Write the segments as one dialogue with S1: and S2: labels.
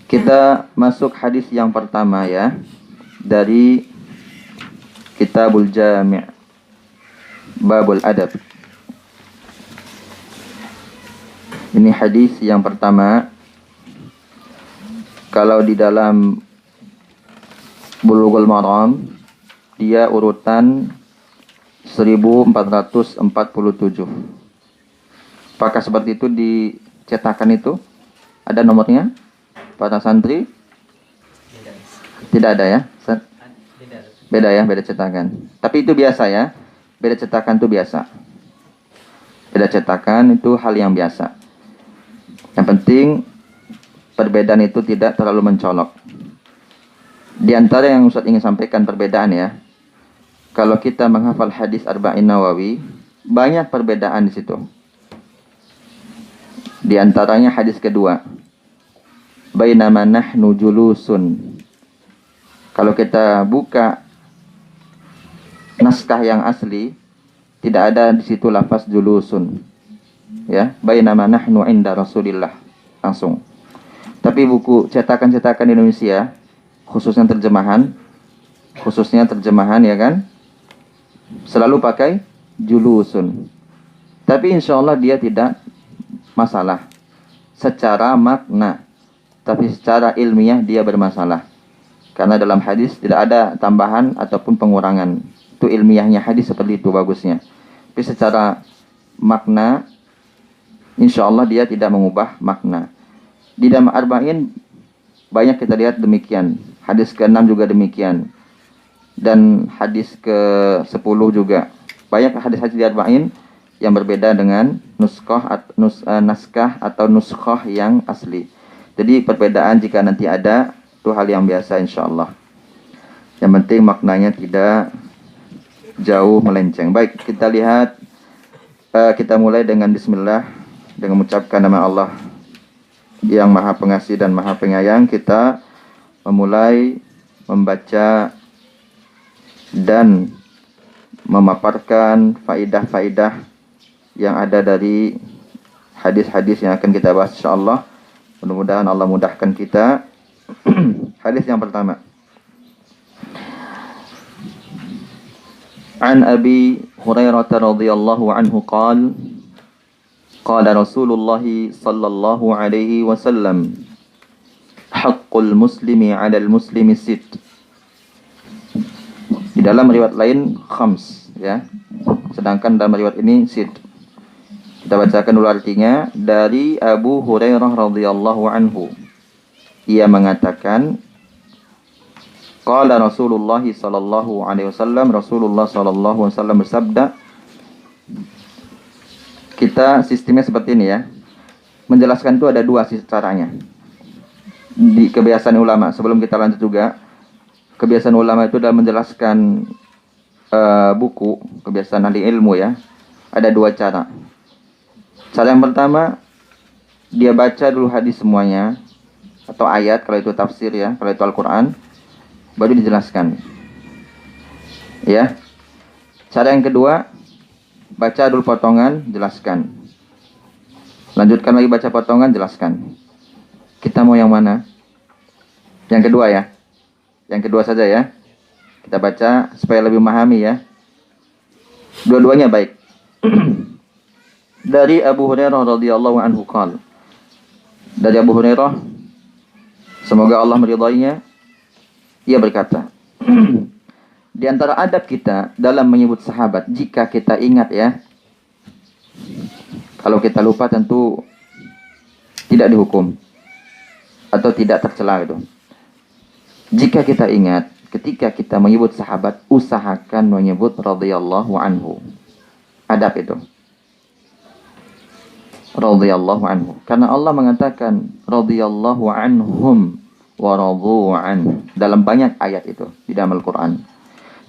S1: Kita masuk hadis yang pertama ya, dari Kitabul Jami' Babul Adab. Ini hadis yang pertama. Kalau di dalam Bulughul Maram dia urutan 1447. Apakah seperti itu di cetakan itu? Ada nomornya? Para santri? Tidak ada ya? Beda ya, beda cetakan. Tapi itu biasa ya. Beda cetakan itu biasa. Beda cetakan itu hal yang biasa. Yang penting perbedaan itu tidak terlalu mencolok. Di antara yang Ustaz ingin sampaikan perbedaan ya. Kalau kita menghafal hadis Arba'in Nawawi, banyak perbedaan di situ. Di antaranya hadis kedua. Bainama nahnu julusun. Kalau kita buka naskah yang asli, tidak ada di situ lafaz julusun. Ya, bainama nahnu inda Rasulillah langsung. Tapi buku cetakan-cetakan Indonesia, khususnya terjemahan ya kan, selalu pakai julusun. Tapi insya Allah dia tidak masalah secara makna. Tapi secara ilmiah dia bermasalah. Karena dalam hadis tidak ada tambahan ataupun pengurangan. Itu ilmiahnya hadis seperti itu bagusnya. Tapi secara makna, insya Allah dia tidak mengubah makna. Di dalam Arba'in banyak kita lihat demikian. Hadis ke-6 juga demikian. Dan hadis ke-10 juga. Banyak hadis-hadis di Arba'in yang berbeda dengan naskah atau nuskhah yang asli. Jadi perbedaan jika nanti ada, itu hal yang biasa insya-Allah. Yang penting maknanya tidak jauh melenceng. Baik, kita lihat, kita mulai dengan bismillah, dengan mengucapkan nama Allah yang Maha Pengasih dan Maha Penyayang. Kita memulai membaca dan memaparkan faidah-faidah yang ada dari hadis-hadis yang akan kita bahas insya-Allah. Mudah-mudahan Allah mudahkan kita. Hadis yang pertama. An Abi Hurairah radhiyallahu anhu qala qala Rasulullah sallallahu alaihi wasallam haqqul muslimi 'alal muslimi sit. Di dalam riwayat lain khams ya. Sedangkan dalam riwayat ini sit. Kita bacakan dulu artinya. Dari Abu Hurairah radhiyallahu anhu, ia mengatakan, qala Rasulullah sallallahu alaihi wasallam, Rasulullah sallallahu alaihi wasallam bersabda. Kita sistemnya seperti ini ya. Menjelaskan itu ada dua caranya. Di kebiasaan ulama, sebelum kita lanjut juga, kebiasaan ulama itu dalam menjelaskan buku, kebiasaan ahli ilmu ya, ada dua cara. Cara yang pertama, dia baca dulu hadis semuanya, atau ayat kalau itu tafsir ya, kalau itu Al-Quran, baru dijelaskan. Ya. Cara yang kedua, baca dulu potongan, jelaskan. Lanjutkan lagi baca potongan, jelaskan. Kita mau yang mana? Yang kedua ya. Yang kedua saja ya. Kita baca supaya lebih memahami ya. Dua-duanya baik. Dari Abu Hurairah radhiyallahu anhu qala. Dari Abu Hurairah, semoga Allah meridainya, ia berkata, di antara adab kita dalam menyebut sahabat, jika kita ingat ya, kalau kita lupa tentu tidak dihukum atau tidak tercela itu. Jika kita ingat, ketika kita menyebut sahabat, usahakan menyebut radhiyallahu anhu. Adab itu. Radhiyallahu anhu. Karena Allah mengatakan radhiyallahu anhum wa radu an dalam banyak ayat itu di dalam Al-Qur'an.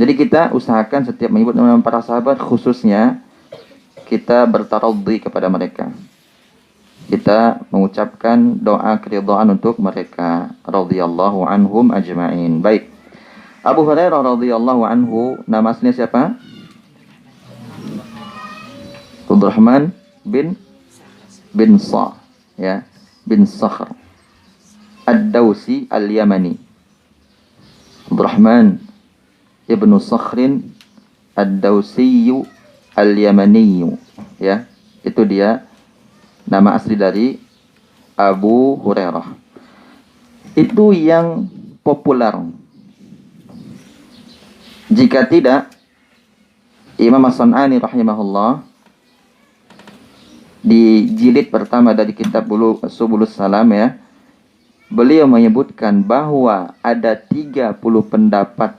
S1: Jadi kita usahakan setiap menyebut nama para sahabat, khususnya kita bertaradhi kepada mereka. kita mengucapkan doa keridhaan untuk mereka radhiyallahu anhum ajma'in. Baik. Abu Hurairah radhiyallahu anhu, nama aslinya siapa? Abdurrahman bin ya, bin Sakhr Ad-Dawsi Al-Yamani. Abdurrahman ibnu Sakhrin Ad-Dawsi Al-Yamani, ya. Itu dia nama asli dari Abu Hurairah. Itu yang populer. Jika tidak, Imam As-San'ani rahimahullah di jilid pertama dari kitab Subulus Salam, ya, beliau menyebutkan bahwa ada 30 pendapat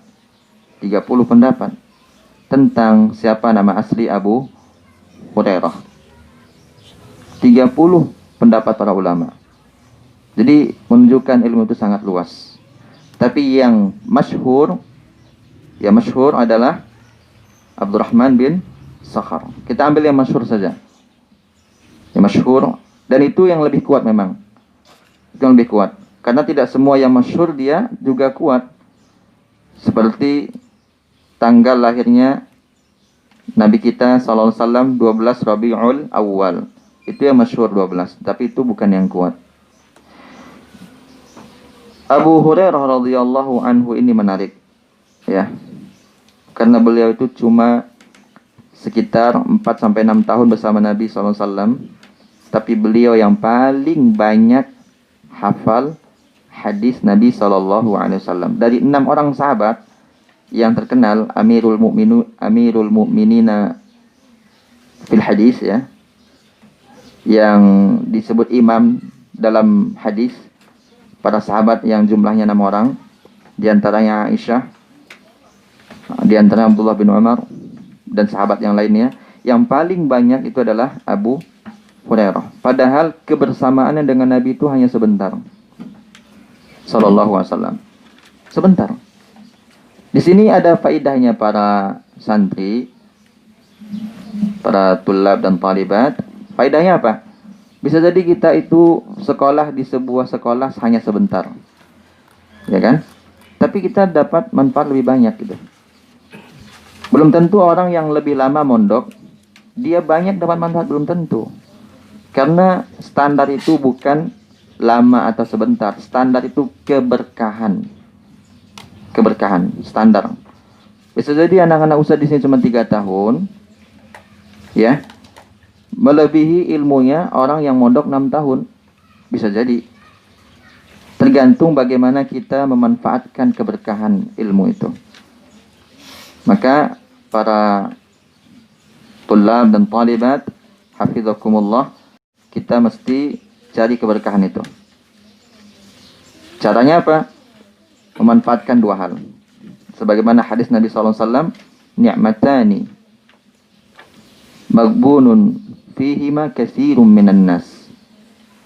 S1: tentang siapa nama asli Abu Hurairah. 30 pendapat para ulama. Jadi menunjukkan ilmu itu sangat luas. Tapi yang masyhur adalah Abdurrahman bin Sakhr. Kita ambil yang masyhur saja. Yang masyhur, dan itu yang lebih kuat memang. Itu yang lebih kuat. Karena tidak semua yang masyhur dia juga kuat. Seperti tanggal lahirnya Nabi kita sallallahu alaihi wasallam 12 Rabiul Awal. Itu yang masyhur 12, tapi itu bukan yang kuat. Abu Hurairah radhiyallahu anhu ini menarik, ya. Karena beliau itu cuma sekitar 4 sampai 6 tahun bersama Nabi sallallahu alaihi wasallam, tapi beliau yang paling banyak hafal hadis Nabi sallallahu alaihi wasallam. Dari 6 orang sahabat yang terkenal, Amirul Mukminina fil hadis, ya, yang disebut imam dalam hadis, para sahabat yang jumlahnya 6 orang, di antaranya Aisyah, di antaranya Abdullah bin Umar, dan sahabat yang lainnya. Yang paling banyak itu adalah Abu Hurairah. Padahal kebersamaannya dengan Nabi itu hanya sebentar, sallallahu alaihi wasallam. Sebentar. Di sini ada faidahnya para santri, para tulab dan talibat. Faidahnya apa? Bisa jadi kita itu sekolah di sebuah sekolah hanya sebentar, ya kan? Tapi kita dapat manfaat lebih banyak gitu. Belum tentu orang yang lebih lama mondok, dia banyak dapat manfaat, belum tentu. Karena standar itu bukan lama atau sebentar. Standar itu keberkahan. Keberkahan, standar. Bisa jadi anak-anak usaha di sini cuma 3 tahun, ya, melebihi ilmunya orang yang mondok 6 tahun. Bisa jadi. Tergantung bagaimana kita memanfaatkan keberkahan ilmu itu. Maka para tulab dan talibat, hafizakumullah, kita mesti cari keberkahan itu. Caranya apa? Memanfaatkan 2 hal. Sebagaimana hadis Nabi SAW, ni'matani maghbunun fihima katsirun minan nas.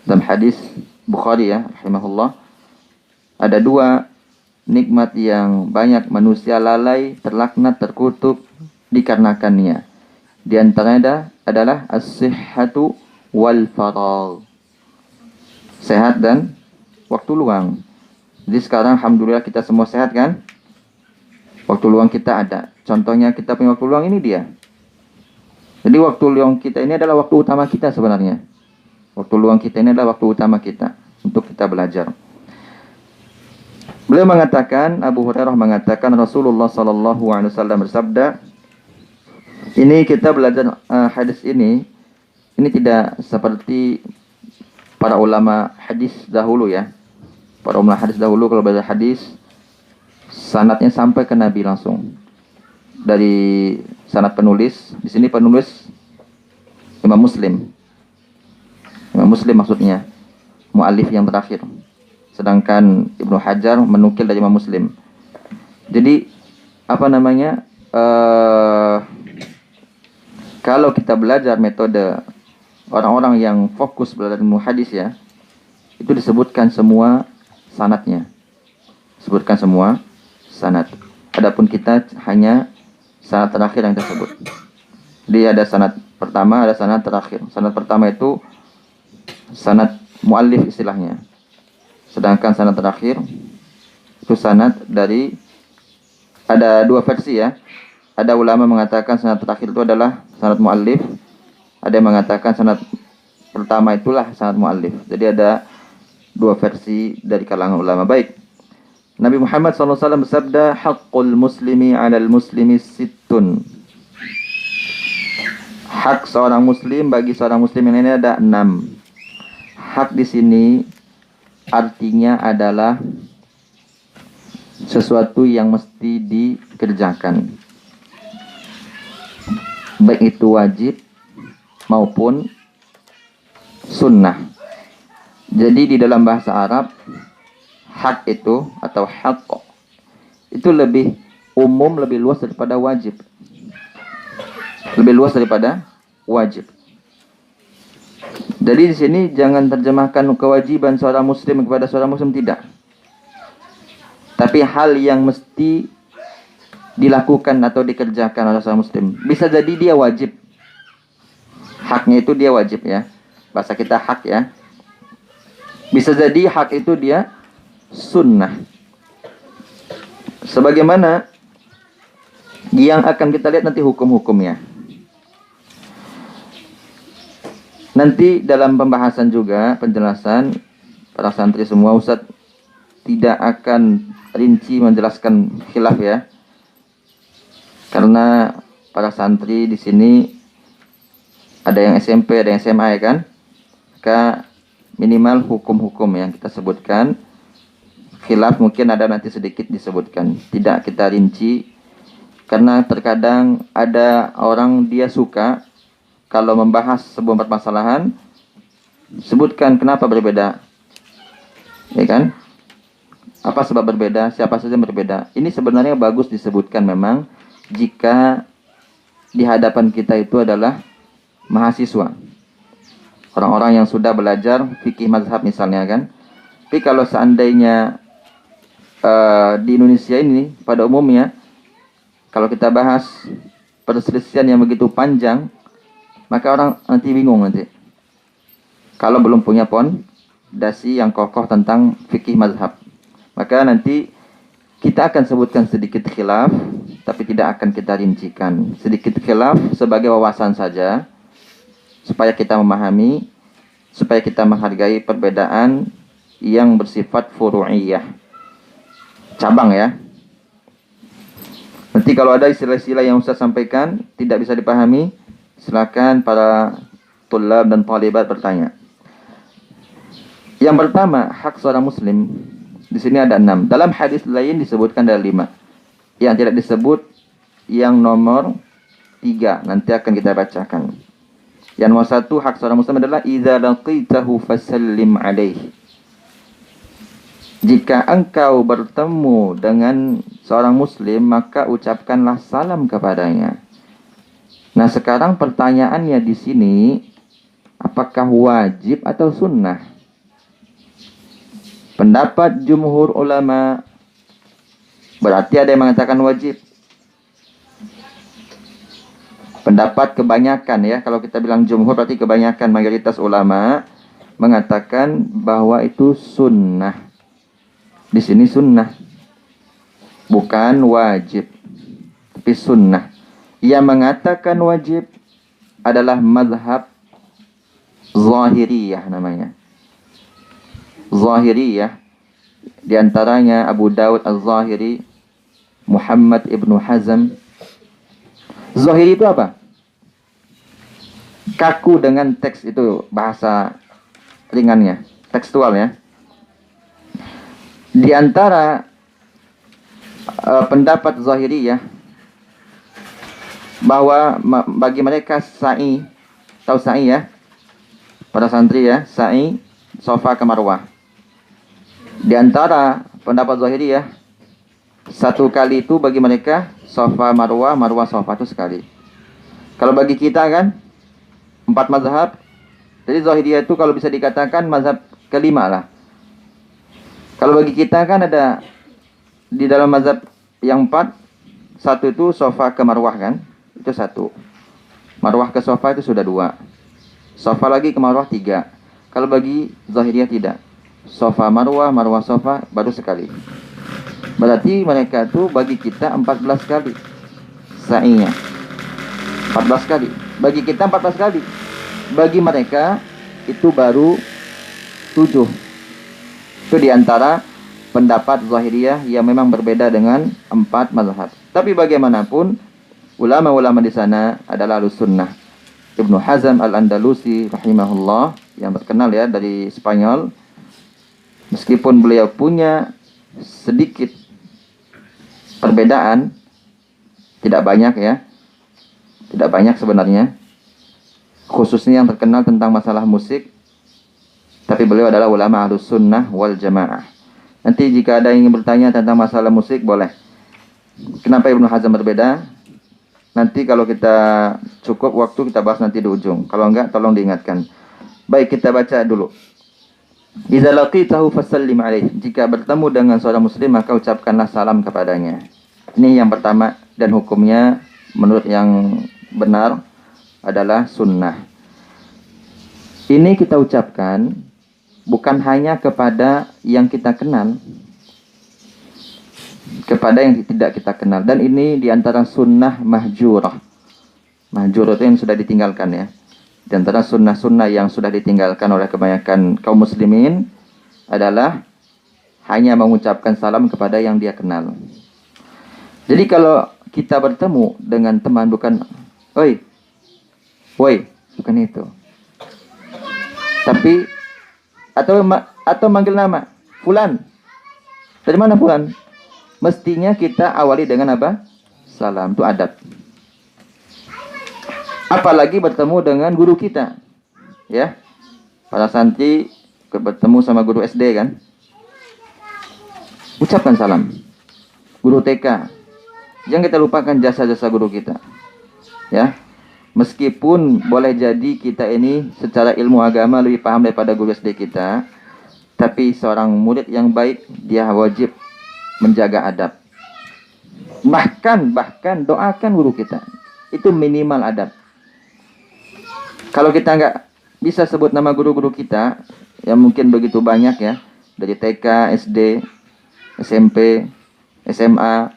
S1: Dalam hadis Bukhari, ya, rahimahullah, ada 2 nikmat yang banyak manusia lalai, terlaknat, terkutuk dikarenakannya. Di antaranya adalah as-sihhatu wal faragh. Sehat dan waktu luang. Jadi sekarang alhamdulillah kita semua sehat, kan? Waktu luang kita ada. Contohnya kita punya waktu luang, ini dia. Jadi waktu luang kita ini adalah waktu utama kita sebenarnya. Waktu luang kita ini adalah waktu utama kita untuk kita belajar. Beliau mengatakan, Abu Hurairah mengatakan, Rasulullah sallallahu alaihi wasallam bersabda, ini kita belajar hadis ini tidak seperti para ulama hadis dahulu, ya. Para ulama hadis dahulu kalau belajar hadis, sanadnya sampai ke Nabi langsung. Dari sanad penulis, di sini penulis Imam Muslim. Imam Muslim maksudnya, mu'alif yang terakhir. Sedangkan Ibnu Hajar menukil dari Imam Muslim. Jadi apa namanya? Kalau kita belajar metode orang-orang yang fokus belajar ilmu hadis, ya, itu disebutkan semua sanadnya. Sebutkan semua sanad. Adapun kita hanya sanad terakhir yang tersebut. Jadi ada sanad pertama, ada sanad terakhir. Sanad pertama itu sanad muallif istilahnya. Sedangkan sanad terakhir itu sanad dari, ada dua versi ya. Ada ulama mengatakan sanad terakhir itu adalah sanad muallif. Ada yang mengatakan sanad pertama itulah sanad muallif. Jadi ada dua versi dari kalangan ulama. Baik. Nabi Muhammad SAW bersabda, haqqul muslimi 'alal muslimi sittun. Hak seorang muslim bagi seorang muslim yang lainnya ada 6. Hak di sini artinya adalah sesuatu yang mesti dikerjakan, baik itu wajib maupun sunnah. Jadi di dalam bahasa Arab, hak itu atau haqq itu lebih umum, lebih luas daripada wajib. Lebih luas daripada wajib. Jadi di sini jangan terjemahkan kewajiban seorang muslim kepada seorang muslim, tidak. Tapi hal yang mesti dilakukan atau dikerjakan oleh seorang muslim. Bisa jadi dia wajib. Haknya itu dia wajib ya. Bahasa kita hak ya. Bisa jadi hak itu dia sunnah. Sebagaimana yang akan kita lihat nanti hukum-hukumnya. Nanti dalam pembahasan juga, penjelasan, para santri semua, Ustadz tidak akan rinci menjelaskan khilaf ya. Karena para santri di sini ada yang SMP, ada yang SMA ya kan. Maka minimal hukum-hukum yang kita sebutkan. Khilaf mungkin ada nanti sedikit disebutkan. Tidak kita rinci. Karena terkadang ada orang dia suka kalau membahas sebuah permasalahan, sebutkan kenapa berbeda. Ya kan? Apa sebab berbeda? Siapa saja yang berbeda? Ini sebenarnya bagus disebutkan memang jika di hadapan kita itu adalah mahasiswa. Orang-orang yang sudah belajar fikih mazhab misalnya kan. Tapi kalau seandainya di Indonesia ini pada umumnya, kalau kita bahas perselisihan yang begitu panjang, maka orang nanti bingung nanti. Kalau belum punya pondasi yang kokoh tentang fikih mazhab. Maka nanti kita akan sebutkan sedikit khilaf, tapi tidak akan kita rincikan. Sedikit khilaf sebagai wawasan saja, supaya kita memahami, supaya kita menghargai perbedaan yang bersifat furu'iyah. Cabang ya. Nanti kalau ada istilah-istilah yang Ustaz sampaikan tidak bisa dipahami, silakan para tulab dan talibat bertanya. Yang pertama, hak seorang muslim. Di sini ada 6. Dalam hadis lain disebutkan ada 5. Yang tidak disebut yang nomor 3. Nanti akan kita bacakan. Yang nomor 1, hak seorang muslim adalah idza laqitahu fasallim alaihi. Jika engkau bertemu dengan seorang muslim, maka ucapkanlah salam kepadanya. Nah, sekarang pertanyaannya di sini, apakah wajib atau sunnah? Pendapat jumhur ulama berarti ada yang mengatakan wajib. Pendapat kebanyakan ya, kalau kita bilang jumhur berarti kebanyakan, mayoritas ulama mengatakan bahwa itu sunnah. Di sini sunnah, bukan wajib, tapi sunnah. Yang mengatakan wajib adalah mazhab Zahiriyah namanya. Zahiriyah, di antaranya Abu Dawud Az-Zahiri, Muhammad Ibnu Hazm. Zahiri itu apa? Kaku dengan teks, itu bahasa ringannya, tekstual ya. Di antara pendapat Zahiriyah bahwa bagi mereka sa'i, tahu sa'i ya, para santri ya, sa'i Safa ke Marwah. Di antara pendapat Zahiriyah, satu kali itu bagi mereka Safa Marwah, Marwah Safa itu sekali. Kalau bagi kita kan 4 mazhab, jadi Zahiriyah itu kalau bisa dikatakan mazhab kelima lah. Kalau bagi kita kan ada di dalam mazhab yang 4, satu itu Safa ke Marwah kan, itu 1. Marwah ke Safa itu sudah 2. Safa lagi ke Marwah 3. Kalau bagi Zahiriyah tidak. Sofa Marwah, Marwah Sofa baru sekali. Berarti mereka itu bagi kita 14 kali sa'inya. 14 kali. Bagi kita 14 kali. Bagi mereka itu baru 7. Itu diantara pendapat Zahiriyah yang memang berbeda dengan 4 mazhab. Tapi bagaimanapun, ulama-ulama di sana adalah Ahlussunnah. Ibnu Hazm Al-Andalusi rahimahullah yang terkenal ya dari Spanyol. Meskipun beliau punya sedikit perbedaan, tidak banyak ya. Tidak banyak sebenarnya. Khususnya yang terkenal tentang masalah musik. Tapi beliau adalah ulama Ahlussunnah wal Jamaah. Nanti jika ada yang ingin bertanya tentang masalah musik, boleh. Kenapa Ibnu Hazm berbeda? Nanti kalau kita cukup waktu, kita bahas nanti di ujung. Kalau enggak, tolong diingatkan. Baik, kita baca dulu. Idza laqitahu fasallim alaih. Jika bertemu dengan seorang muslim, maka ucapkanlah salam kepadanya. Ini yang pertama, dan hukumnya menurut yang benar adalah sunnah. Ini kita ucapkan bukan hanya kepada yang kita kenal, kepada yang tidak kita kenal. Dan ini diantara sunnah mahjurah. Mahjurah itu yang sudah ditinggalkan ya. Di antara sunnah-sunnah yang sudah ditinggalkan oleh kebanyakan kaum muslimin adalah hanya mengucapkan salam kepada yang dia kenal. Jadi kalau kita bertemu dengan teman bukan oi, woi, bukan itu. Tapi atau manggil nama Fulan. Dari mana Fulan? Mestinya kita awali dengan apa? Salam, itu adab. Apalagi bertemu dengan guru kita. Ya. Para santri bertemu sama guru SD kan? Ucapkan salam. Guru TK. Jangan kita lupakan jasa-jasa guru kita. Ya. Meskipun boleh jadi kita ini secara ilmu agama lebih paham daripada guru SD kita, tapi seorang murid yang baik, dia wajib menjaga adab. Bahkan doakan guru kita. Itu minimal adab. Kalau kita nggak bisa sebut nama guru-guru kita, yang mungkin begitu banyak ya, dari TK, SD, SMP, SMA,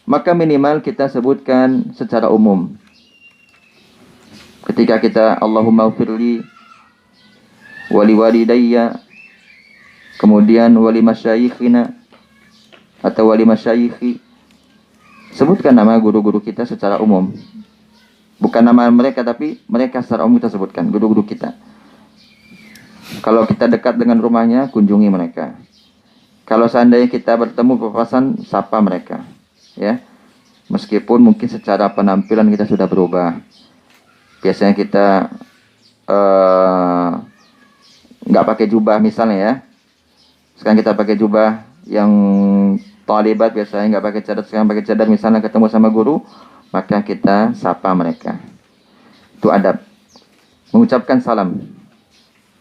S1: maka minimal kita sebutkan secara umum. Ketika kita Allahumma ufirli wali walidayya, kemudian wali masyayikhina atau wali masyayikhi, sebutkan nama guru-guru kita secara umum. Bukan nama mereka, tapi mereka secara umum kita sebutkan, guru-guru kita. Kalau kita dekat dengan rumahnya, kunjungi mereka. Kalau seandainya kita bertemu papasan, sapa mereka. Ya, meskipun mungkin secara penampilan kita sudah berubah. Biasanya kita nggak pakai jubah misalnya ya. Sekarang kita pakai jubah yang talibat, biasanya nggak pakai cadar, sekarang pakai cadar. Misalnya ketemu sama guru, maka kita sapa mereka. Itu adab. Mengucapkan salam.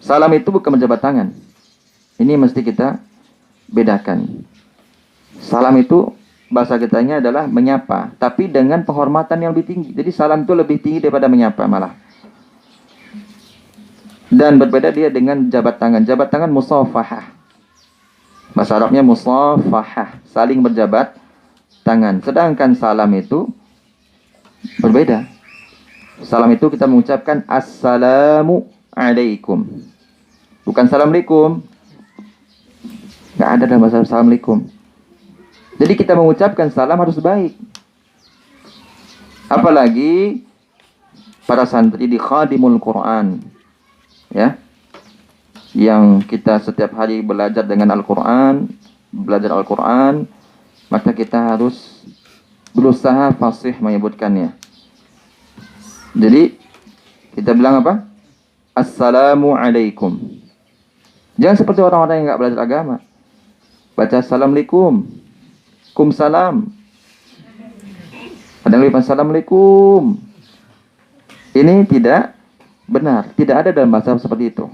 S1: Salam itu bukan menjabat tangan. Ini mesti kita bedakan. Salam itu bahasa kitanya adalah menyapa, tapi dengan penghormatan yang lebih tinggi. Jadi salam itu lebih tinggi daripada menyapa malah. Dan berbeda dia dengan jabat tangan. Jabat tangan musafahah. Bahasa Arabnya musafahah, saling berjabat tangan. Sedangkan salam itu berbeda. Salam itu kita mengucapkan assalamu alaikum. Bukan assalamualaikum. Nggak ada dalam bahasa assalamualaikum. Jadi kita mengucapkan salam harus baik. Apalagi para santri di khadimul Quran. Ya. Yang kita setiap hari belajar dengan Al-Quran, belajar Al-Quran, maka kita harus berusaha fasih menyebutkannya. Jadi kita bilang apa? Assalamu alaikum. Jangan seperti orang-orang yang nggak belajar agama. Baca assalamualaikum, kumsalam. Ada yang lebih assalamualaikum. Ini tidak benar. Tidak ada dalam bahasa seperti itu.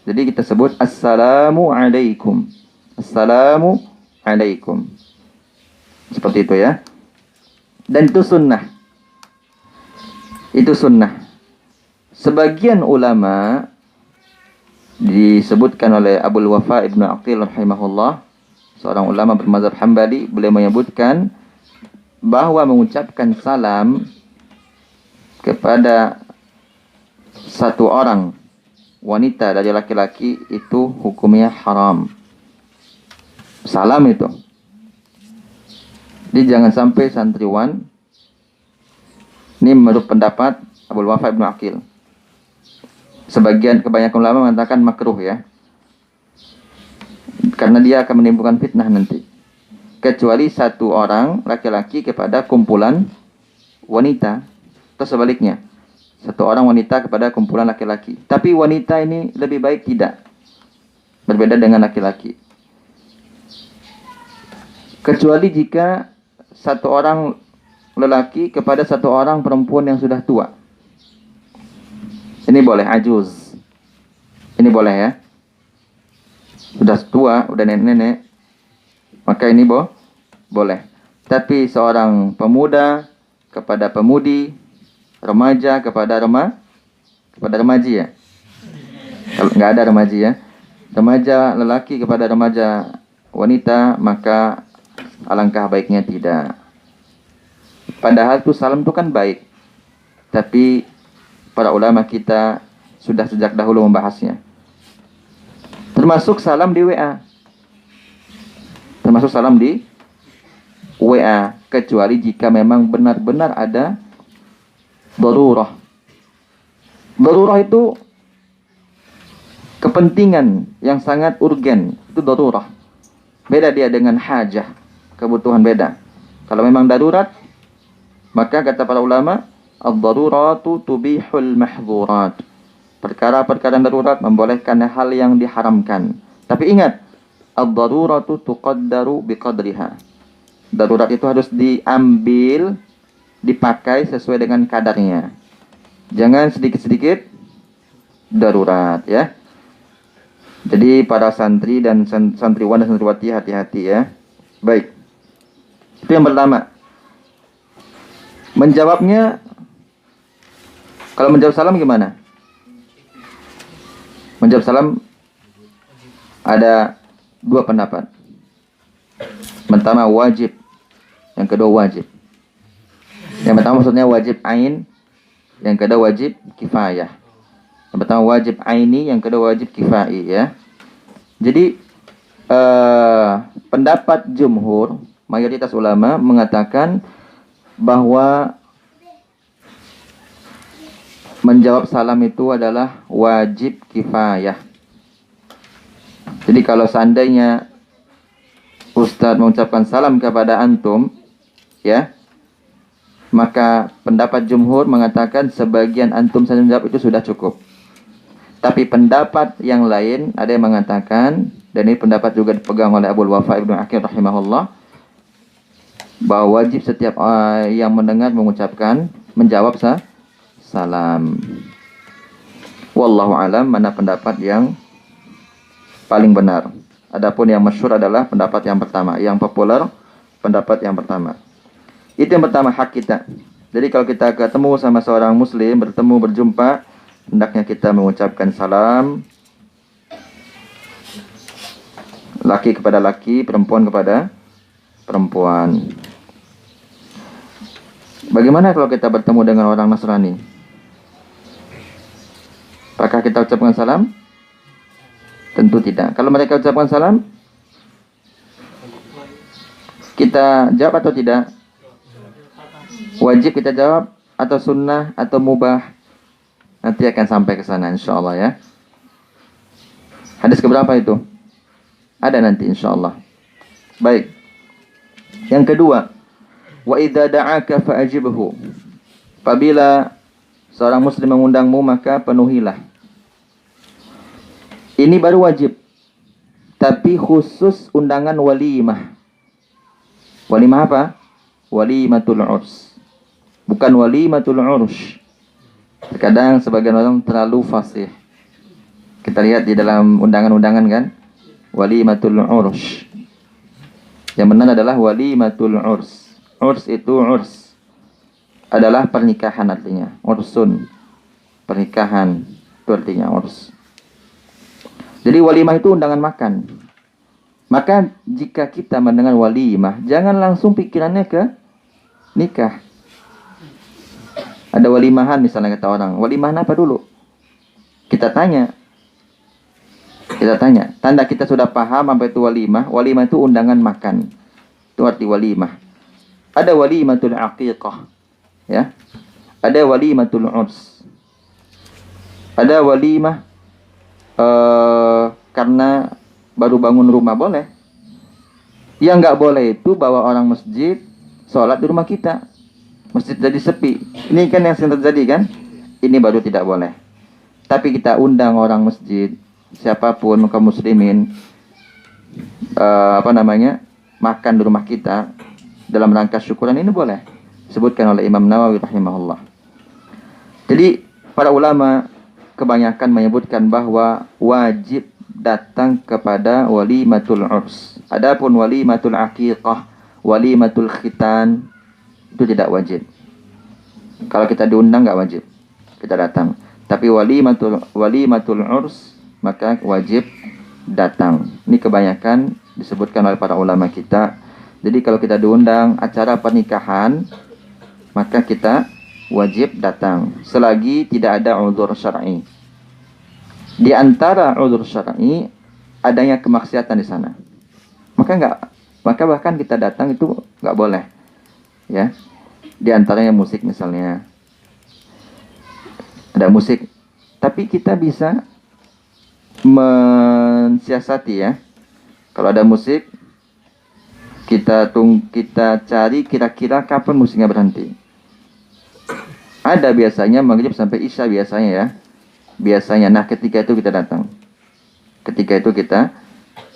S1: Jadi kita sebut assalamu alaikum. Assalamu alaikum. Seperti itu ya. Dan itu sunnah. Itu sunnah. Sebagian ulama Disebutkan oleh Abul Wafa Ibnu Aqil rahimahullah, seorang ulama bermazhab Hambali, beliau menyebutkan bahwa mengucapkan salam kepada satu orang wanita dari laki-laki itu hukumnya haram. Salam itu. Jadi jangan sampai santriwan, ini menurut pendapat Abul Wafa Ibnu Aqil. Kebanyakan ulama mengatakan makruh ya. Karena dia akan menimbulkan fitnah nanti. Kecuali satu orang laki-laki kepada kumpulan wanita. Atau sebaliknya. Satu orang wanita kepada kumpulan laki-laki. Tapi wanita ini lebih baik tidak. Berbeda dengan laki-laki. Kecuali jika satu orang lelaki kepada satu orang perempuan yang sudah tua. Ini boleh, ajuz. Ini boleh ya. Sudah tua, udah nenek-nenek. Maka ini boleh. Tapi seorang pemuda kepada pemudi, remaja kepada remaji ya. Kalau nggak ada remaji ya. Remaja lelaki kepada remaja wanita, maka alangkah baiknya tidak. Padahal itu salam itu kan baik. Tapi para ulama kita sudah sejak dahulu membahasnya. Termasuk salam di WA. Termasuk salam di WA. Kecuali jika memang benar-benar ada darurah. Darurah itu kepentingan yang sangat urgen. Itu darurah. Beda dia dengan hajah. Kebutuhan beda. Kalau memang darurat, maka kata para ulama, ad-daruratu tubihul mahdzurat. Perkara-perkara darurat membolehkan hal yang diharamkan. Tapi ingat, ad-daruratu tuqaddaru biqadriha. Darurat itu harus diambil, dipakai sesuai dengan kadarnya. Jangan sedikit-sedikit darurat ya. Jadi para santri dan santriwan dan santriwati hati-hati ya. Baik. Itu yang pertama. Menjawabnya, kalau menjawab salam gimana? Menjawab salam ada dua pendapat. Pertama wajib, yang kedua wajib. Yang pertama maksudnya wajib ain, yang kedua wajib kifayah. Yang pertama wajib aini, yang kedua wajib kifai ya. Jadi pendapat jumhur, mayoritas ulama mengatakan bahwa menjawab salam itu adalah wajib kifayah. Jadi kalau seandainya Ustadz mengucapkan salam kepada antum, ya, maka pendapat jumhur mengatakan sebagian antum saja menjawab itu sudah cukup. Tapi pendapat yang lain ada yang mengatakan, dan ini pendapat juga dipegang oleh Abul Wafa Ibnu Aqil rahimahullah, bahwa wajib setiap yang mendengar menjawab salam. Wallahu alam mana pendapat yang paling benar. Adapun yang masyhur adalah pendapat yang pertama, yang populer pendapat yang pertama. Itu yang pertama, hak kita. Jadi kalau kita ketemu sama seorang muslim, berjumpa, hendaknya kita mengucapkan salam. Laki kepada laki, perempuan kepada perempuan. Bagaimana kalau kita bertemu dengan orang Nasrani? Apakah kita ucapkan salam? Tentu tidak. Kalau mereka ucapkan salam, kita jawab atau tidak? Wajib kita jawab atau sunnah atau mubah? Nanti akan sampai ke sana insyaallah ya. Hadis keberapa itu? Ada nanti insyaallah. Baik. Yang kedua, wa idza da'aka fa'ajibhu. Apabila seorang muslim mengundangmu maka penuhilah. Ini baru wajib. Tapi khusus undangan walimah. Walimah apa? Walimatul urs. Bukan walimatul ursh. Terkadang sebagian orang terlalu fasih. Kita lihat di dalam undangan-undangan kan, walimatul ursh. Yang benar adalah walimatul urs. Urs itu urs adalah pernikahan artinya. Ursun, pernikahan itu artinya urs. Jadi walimah itu undangan makan. Maka jika kita mendengar walimah, jangan langsung pikirannya ke nikah. Ada walimahan misalnya kata orang, walimahan apa dulu? Kita tanya. Tanda kita sudah paham apa itu walimah. Walimah itu undangan makan. Itu arti walimah. Ada walimatul aqiqah, ya. Ada walimatul urs. Ada walimah karena baru bangun rumah, boleh. Yang nggak boleh itu bawa orang masjid sholat di rumah kita, masjid jadi sepi. Ini kan yang sering terjadi kan. Ini baru tidak boleh. Tapi kita undang orang masjid, siapapun kaum muslimin, makan di rumah kita dalam rangka syukuran, ini boleh. Disebutkan oleh Imam Nawawi rahimahullah. Jadi para ulama kebanyakan menyebutkan bahwa wajib datang kepada walimatul urs. Adapun walimatul aqiqah, walimatul khitan, itu tidak wajib. Kalau kita diundang nggak wajib kita datang. Tapi walimatul urs maka wajib datang. Ini kebanyakan disebutkan oleh para ulama kita. Jadi kalau kita diundang acara pernikahan, maka kita wajib datang selagi tidak ada uzur syar'i. Di antara uzur syar'i adanya kemaksiatan di sana. Maka bahkan kita datang itu nggak boleh. Ya. Di antaranya musik misalnya. Ada musik. Tapi kita bisa mensiasati ya. Kalau ada musik, kita cari kira-kira kapan musiknya berhenti. Ada biasanya maghrib sampai isya biasanya ya. Biasanya. Nah, ketika itu kita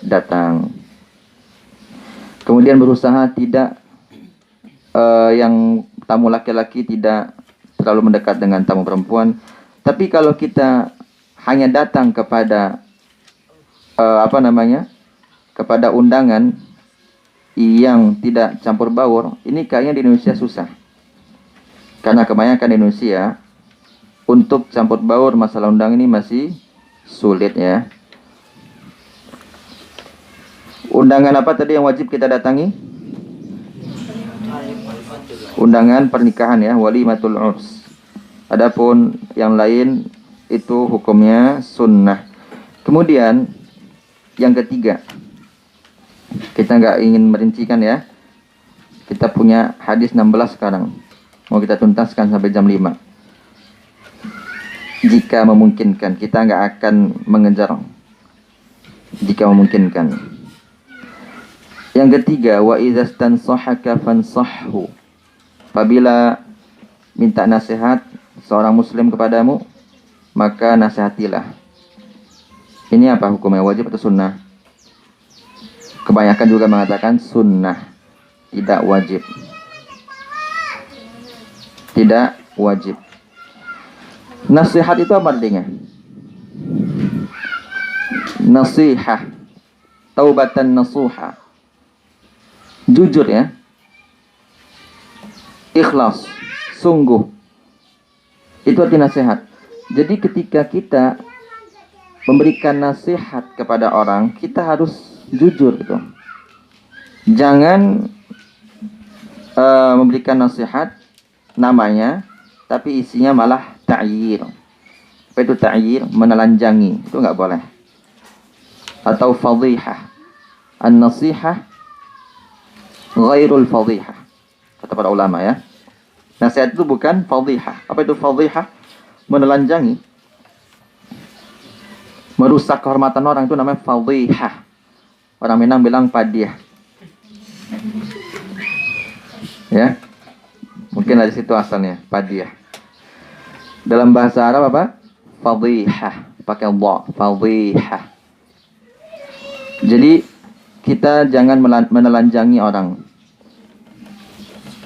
S1: datang. Kemudian berusaha tidak yang tamu laki-laki tidak terlalu mendekat dengan tamu perempuan. Tapi kalau kita hanya datang kepada kepada undangan yang tidak campur baur, ini kayaknya di Indonesia susah. Karena kebanyakan di Indonesia untuk campur baur masalah undangan ini masih sulit ya. Undangan apa tadi yang wajib kita datangi? Undangan pernikahan ya, walimatul urs. Adapun yang lain itu hukumnya sunnah. Kemudian yang ketiga, kita nggak ingin merincikan ya. Kita punya hadis 16 sekarang. Mau kita tuntaskan sampai jam 5. Jika memungkinkan, kita nggak akan mengejar. Jika memungkinkan. Yang ketiga, wa idza stansahaka fansahhu. Apabila minta nasihat seorang muslim kepadamu, maka nasihatilah. Ini apa hukumnya, wajib atau sunnah? Kebanyakan juga mengatakan sunnah, tidak wajib. Tidak wajib. Nasihat itu apa artinya? Nasihah, taubatan nasuha. Jujur ya. Ikhlas, sungguh. Itu arti nasihat. Jadi ketika kita memberikan nasihat kepada orang, kita harus jujur gitu. Jangan memberikan nasihat namanya, tapi isinya malah ta'yir. Apa itu ta'yir? Menelanjangi. Itu nggak boleh. Atau fadhihah. An-nasihah ghairul fadhihah. Kata para ulama ya. Nasihat itu bukan fadhihah. Apa itu fadhihah? Menelanjangi. Merusak kehormatan orang itu namanya fadhihah. Orang Minang bilang padiah. Ya. Mungkin dari situ asalnya, padiah. Dalam bahasa Arab apa? Fadhihah. Pakai dha, fadhihah. Jadi kita jangan menelanjangi orang.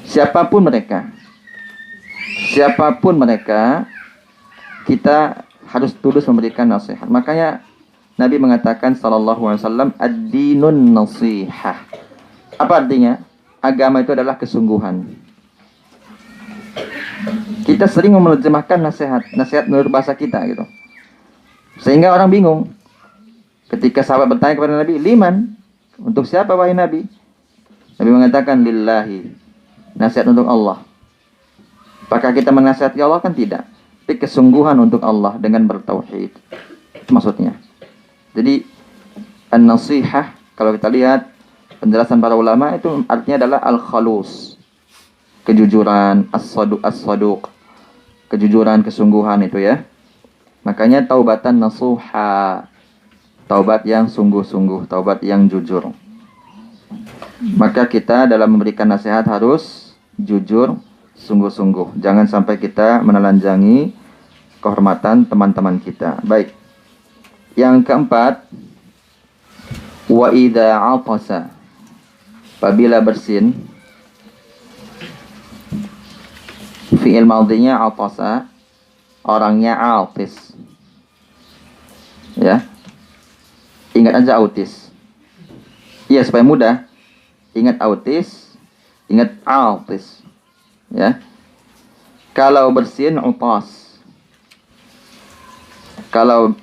S1: Siapapun mereka, kita harus tulus memberikan nasihat. Makanya Nabi mengatakan sallallahu alaihi wasallam, ad-dinun nasihah. Apa artinya? Agama itu adalah kesungguhan. Kita sering menerjemahkan nasihat menurut bahasa kita gitu. Sehingga orang bingung. Ketika sahabat bertanya kepada Nabi, liman? Untuk siapa wahai Nabi? Nabi mengatakan, lillahi. Nasihat untuk Allah. Apakah kita menasihati Allah? Kan tidak. Tapi kesungguhan untuk Allah dengan bertauhid. Maksudnya. Jadi, an-nasihah, kalau kita lihat penjelasan para ulama, itu artinya adalah al-khalus. Kejujuran, as-saduq. Kejujuran, kesungguhan itu ya. Makanya taubatan nasuha. Taubat yang sungguh-sungguh, taubat yang jujur. Maka kita dalam memberikan nasihat harus jujur, sungguh-sungguh. Jangan sampai kita menelanjangi kehormatan teman-teman kita. Baik. Yang keempat, wa idza 'atasa. Apabila bersin, fi'il madhinya 'atasa, orangnya autis. Ya. Ingat aja autis. Iya, supaya mudah. Ingat autis, ingat autis. Ya. Kalau bersin utas. Kalau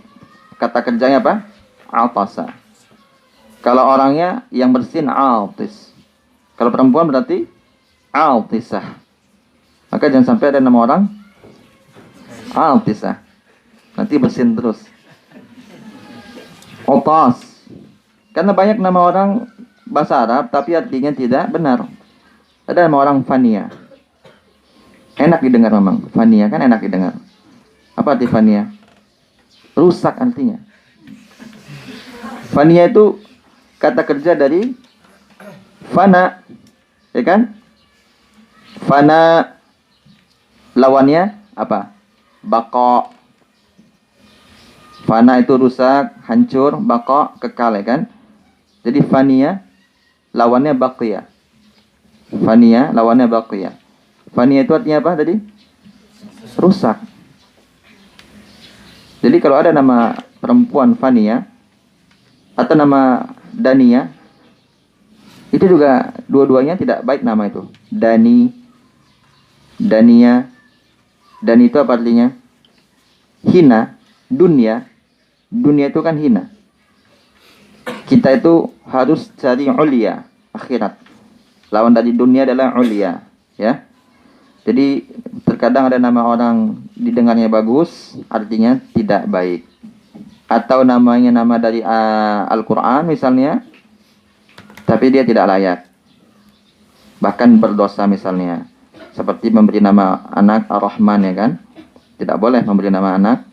S1: kata kerjanya apa? Atasa. Kalau orangnya yang bersin autis. Kalau perempuan berarti autisah. Maka jangan sampai ada nama orang autisah. Nanti bersin terus. Utas. Karena banyak nama orang bahasa Arab tapi artinya tidak benar. Ada nama orang Fania. Enak didengar memang. Fania kan enak didengar. Apa arti Fania? Rusak artinya. Fania itu kata kerja dari fana. Ya kan? Fana lawannya apa? Baqa. Fana itu rusak, hancur, baqa kekal, ya kan? Jadi fania lawannya baqiya. Fania lawannya baqiya. Fania itu artinya apa tadi? Rusak. Jadi kalau ada nama perempuan Fania atau nama Dania, itu juga dua-duanya tidak baik nama itu. Dani, Dania. Dani itu apa artinya? Hina, dunia. Dunia itu kan hina. Kita itu harus cari ulia, akhirat. Lawan dari dunia adalah ulia, ya. Jadi terkadang ada nama orang didengarnya bagus, artinya tidak baik. Atau namanya nama dari Al-Quran misalnya, tapi dia tidak layak. Bahkan berdosa misalnya. Seperti memberi nama anak Ar-Rahman, ya kan. Tidak boleh memberi nama anak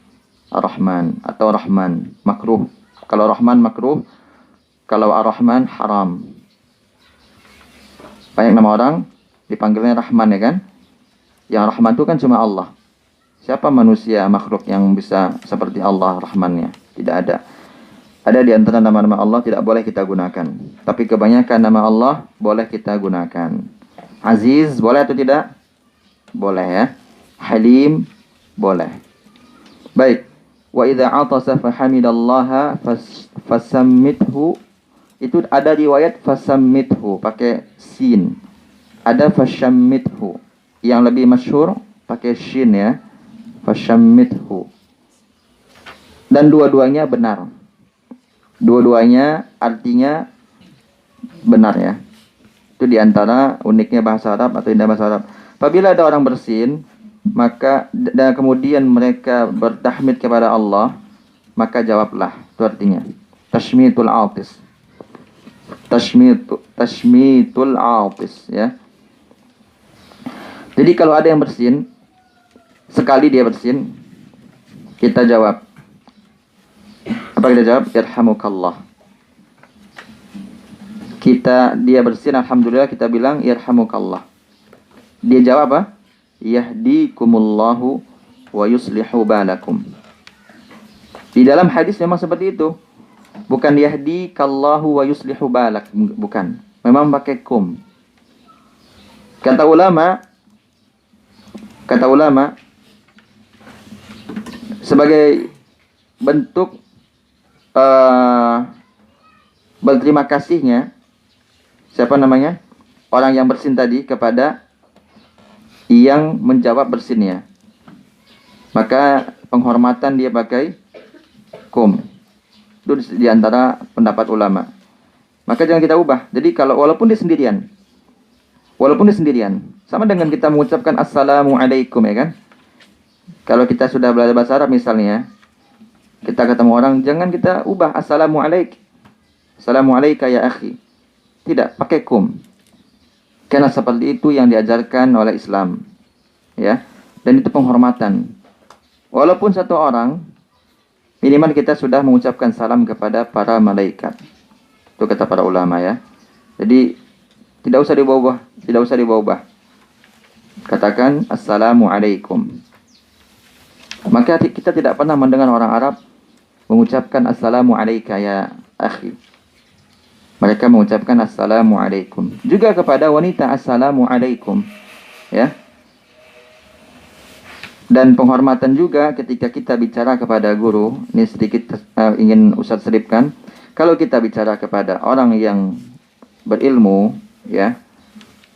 S1: Ar-Rahman atau Rahman, makruh. Kalau Rahman makruh, kalau Ar-Rahman haram. Banyak nama orang dipanggilnya Rahman, ya kan. Yang Rahman itu kan cuma Allah. Siapa manusia makhluk yang bisa seperti Allah Rahmannya? Tidak ada. Ada di antara nama-nama Allah tidak boleh kita gunakan. Tapi kebanyakan nama Allah boleh kita gunakan. Aziz boleh atau tidak? Boleh, ya. Halim boleh. Baik. Wa idza 'atasa fahamidallaha fasammithu. Itu ada riwayat fasammithu pakai sin. Ada fasammithu. Yang lebih masyhur pakai shin, ya. Fasammithu. Dan dua-duanya benar. Dua-duanya artinya benar, ya. Itu diantara uniknya bahasa Arab atau indah bahasa Arab. Apabila ada orang bersin, maka dan kemudian mereka bertahmid kepada Allah, maka jawablah. Itu artinya tashmitul autis. Tashmitul autis, ya. Jadi kalau ada yang bersin, sekali dia bersin, kita jawab. Apa kita jawab? Yarhamukallah. Dia bersin, alhamdulillah, kita bilang yarhamukallah. Dia jawab apa? Yahdikumullahu wa yuslihu balakum. Di dalam hadis memang seperti itu. Bukan yahdikallahu wa yuslihu balak, bukan. Memang pakai kum. Kata ulama sebagai bentuk berterima kasihnya, siapa namanya? Orang yang bersin tadi kepada yang menjawab bersinnya. Maka penghormatan dia pakai kum. Itu di antara pendapat ulama. Maka jangan kita ubah. Jadi kalau walaupun dia sendirian, sama dengan kita mengucapkan assalamualaikum, ya kan? Kalau kita sudah belajar bahasa Arab misalnya, kita ketemu orang, jangan kita ubah assalamualaikum ya akhi. Tidak, pakai kum. Karena seperti itu yang diajarkan oleh Islam. Ya. Dan itu penghormatan. Walaupun satu orang, minimal kita sudah mengucapkan salam kepada para malaikat. Itu kata para ulama, ya. Jadi tidak usah diubah. Katakan assalamualaikum. Maka kita tidak pernah mendengar orang Arab mengucapkan assalamualaikum ya akhi. Mereka mengucapkan assalamualaikum. Juga kepada wanita assalamualaikum, ya. Dan penghormatan juga ketika kita bicara kepada guru. Ini sedikit ingin Ustaz selipkan. Kalau kita bicara kepada orang yang berilmu, ya,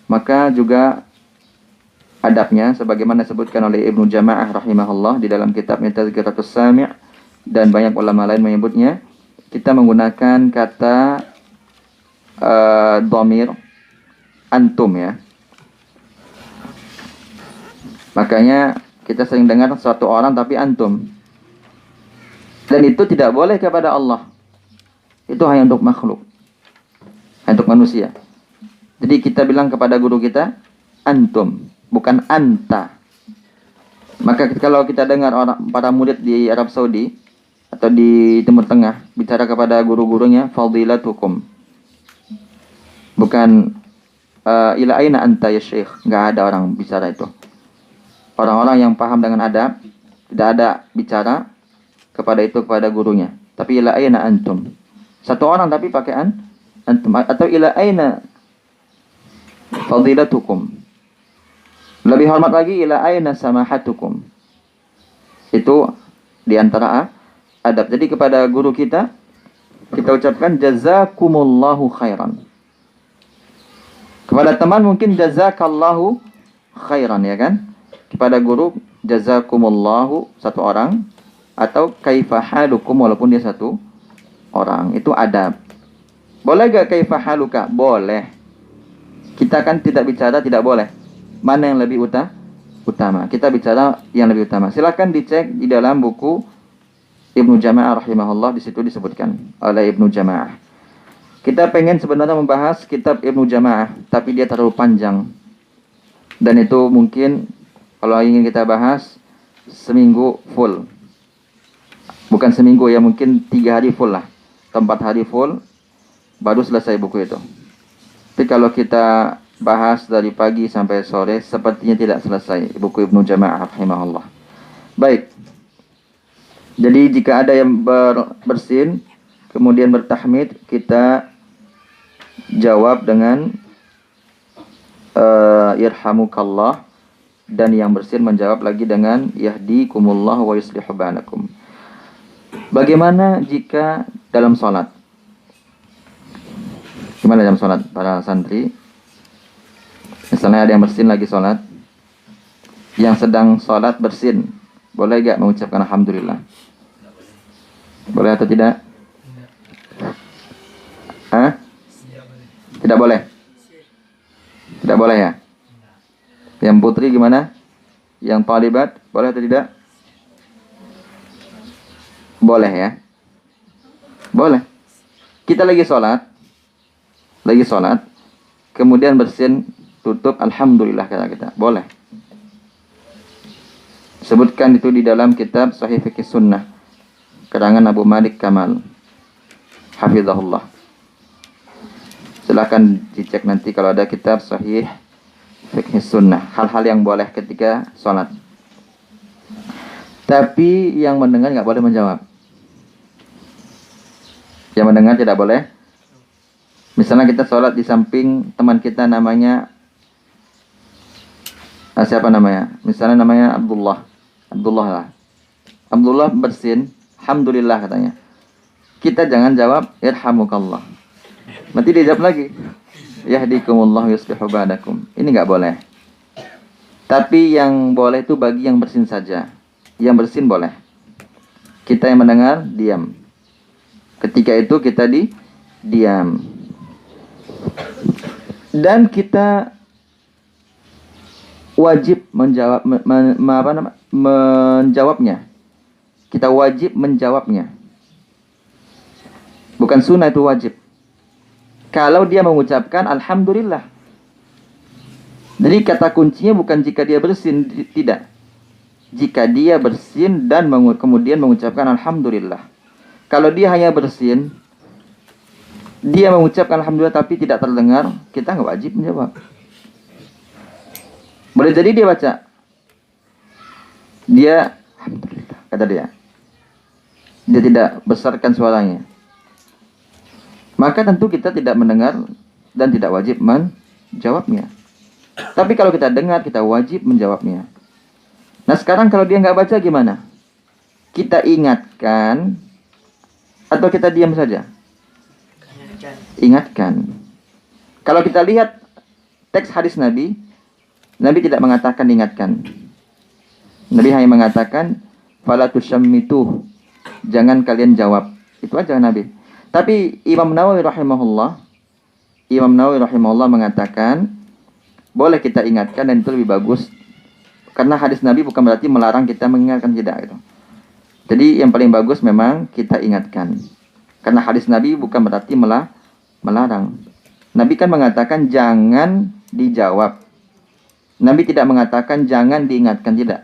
S1: maka juga adabnya sebagaimana disebutkan oleh Ibnu Jama'ah rahimahullah di dalam kitabnya Tazkiratus Sami' dan banyak ulama lain menyebutnya, kita menggunakan kata dhamir antum, ya. Makanya kita sering dengar suatu orang tapi antum. Dan itu tidak boleh kepada Allah. Itu hanya untuk makhluk, untuk manusia. Jadi kita bilang kepada guru kita antum, bukan anta. Maka kalau kita dengar para murid di Arab Saudi atau di Timur Tengah bicara kepada guru-gurunya fadilatukum, bukan ila aina anta ya syekh. Nggak ada orang bicara itu. Orang-orang yang paham dengan adab tidak ada bicara kepada gurunya, tapi ila aina antum. Satu orang tapi pakai antum, atau ila aina fadilatukum. Lebih hormat lagi ila aina samahatukum. Itu diantara adab. Jadi kepada guru kita ucapkan jazakumullahu khairan. Kepada teman mungkin jazakallahu khairan, ya kan? Kepada guru jazakumullahu satu orang, atau kaifa halukum walaupun dia satu orang. Itu adab. Boleh gak kaifa haluka? Boleh. Kita kan tidak bicara tidak boleh. Mana yang lebih utama? Kita bicara yang lebih utama. Silakan dicek di dalam buku Ibnu Jama'ah rahimahullah, di situ disebutkan oleh Ibnu Jama'ah. Kita pengen sebenarnya membahas kitab Ibnu Jama'ah, tapi dia terlalu panjang. Dan itu mungkin kalau ingin kita bahas seminggu full. Bukan seminggu ya, mungkin 3 hari full lah. 4 hari full baru selesai buku itu. Tapi kalau kita bahas dari pagi sampai sore, sepertinya tidak selesai buku Ibnu Jama'ah rahimahullah. Baik. Jadi jika ada yang bersin kemudian bertahmid, kita jawab dengan yarhamukallah, dan yang bersin menjawab lagi dengan yahdikumullah wa yuslihu balakum. Bagaimana jika dalam sholat? Gimana dalam sholat para santri? Misalnya ada yang bersin lagi sholat, yang sedang sholat bersin, boleh gak mengucapkan alhamdulillah? Boleh atau tidak? Hah? Tidak boleh? Tidak boleh ya? Yang putri gimana? Yang talibat, boleh atau tidak? Boleh ya? Boleh. Kita lagi sholat, kemudian bersin, tutup alhamdulillah kata kita. Boleh. Sebutkan itu di dalam kitab Sahih Fiqh Sunnah karangan Abu Malik Kamal hafizahullah. Silakan dicek nanti kalau ada kitab Sahih Fiqh Sunnah, hal-hal yang boleh ketika sholat. Tapi yang mendengar nggak boleh menjawab. Yang mendengar tidak boleh. Misalnya kita sholat di samping teman kita namanya siapa namanya? Misalnya namanya Abdullah lah. Abdullah bersin, alhamdulillah katanya. Kita jangan jawab irhamukallah. Nanti dia jawab lagi yahdikumullah yuslihu balakum. Ini nggak boleh. Tapi yang boleh itu bagi yang bersin saja. Yang bersin boleh. Kita yang mendengar diam. Ketika itu kita diam. Dan kita wajib menjawabnya. Kita wajib menjawabnya. Bukan sunnah, itu wajib. Kalau dia mengucapkan alhamdulillah. Jadi kata kuncinya bukan jika dia bersin, tidak. Jika dia bersin dan kemudian mengucapkan alhamdulillah. Kalau dia hanya bersin, dia mengucapkan alhamdulillah tapi tidak terdengar, kita nggak wajib menjawab. Boleh jadi dia baca, dia alhamdulillah, kata dia. Dia tidak besarkan suaranya. Maka tentu kita tidak mendengar dan tidak wajib menjawabnya. Tapi kalau kita dengar, kita wajib menjawabnya. Nah sekarang kalau dia nggak baca gimana? Kita ingatkan atau kita diam saja? Ingatkan. Kalau kita lihat teks hadis Nabi, Nabi tidak mengatakan ingatkan. Nabi hanya mengatakan fala tusyammitu, jangan kalian jawab. Itu aja Nabi. Tapi Imam Nawawi rahimahullah mengatakan boleh kita ingatkan dan itu lebih bagus. Karena hadis Nabi bukan berarti melarang kita mengingatkan, tidak gitu. Jadi yang paling bagus memang kita ingatkan. Karena hadis Nabi bukan berarti melarang. Nabi kan mengatakan jangan dijawab. Nabi tidak mengatakan jangan diingatkan, tidak.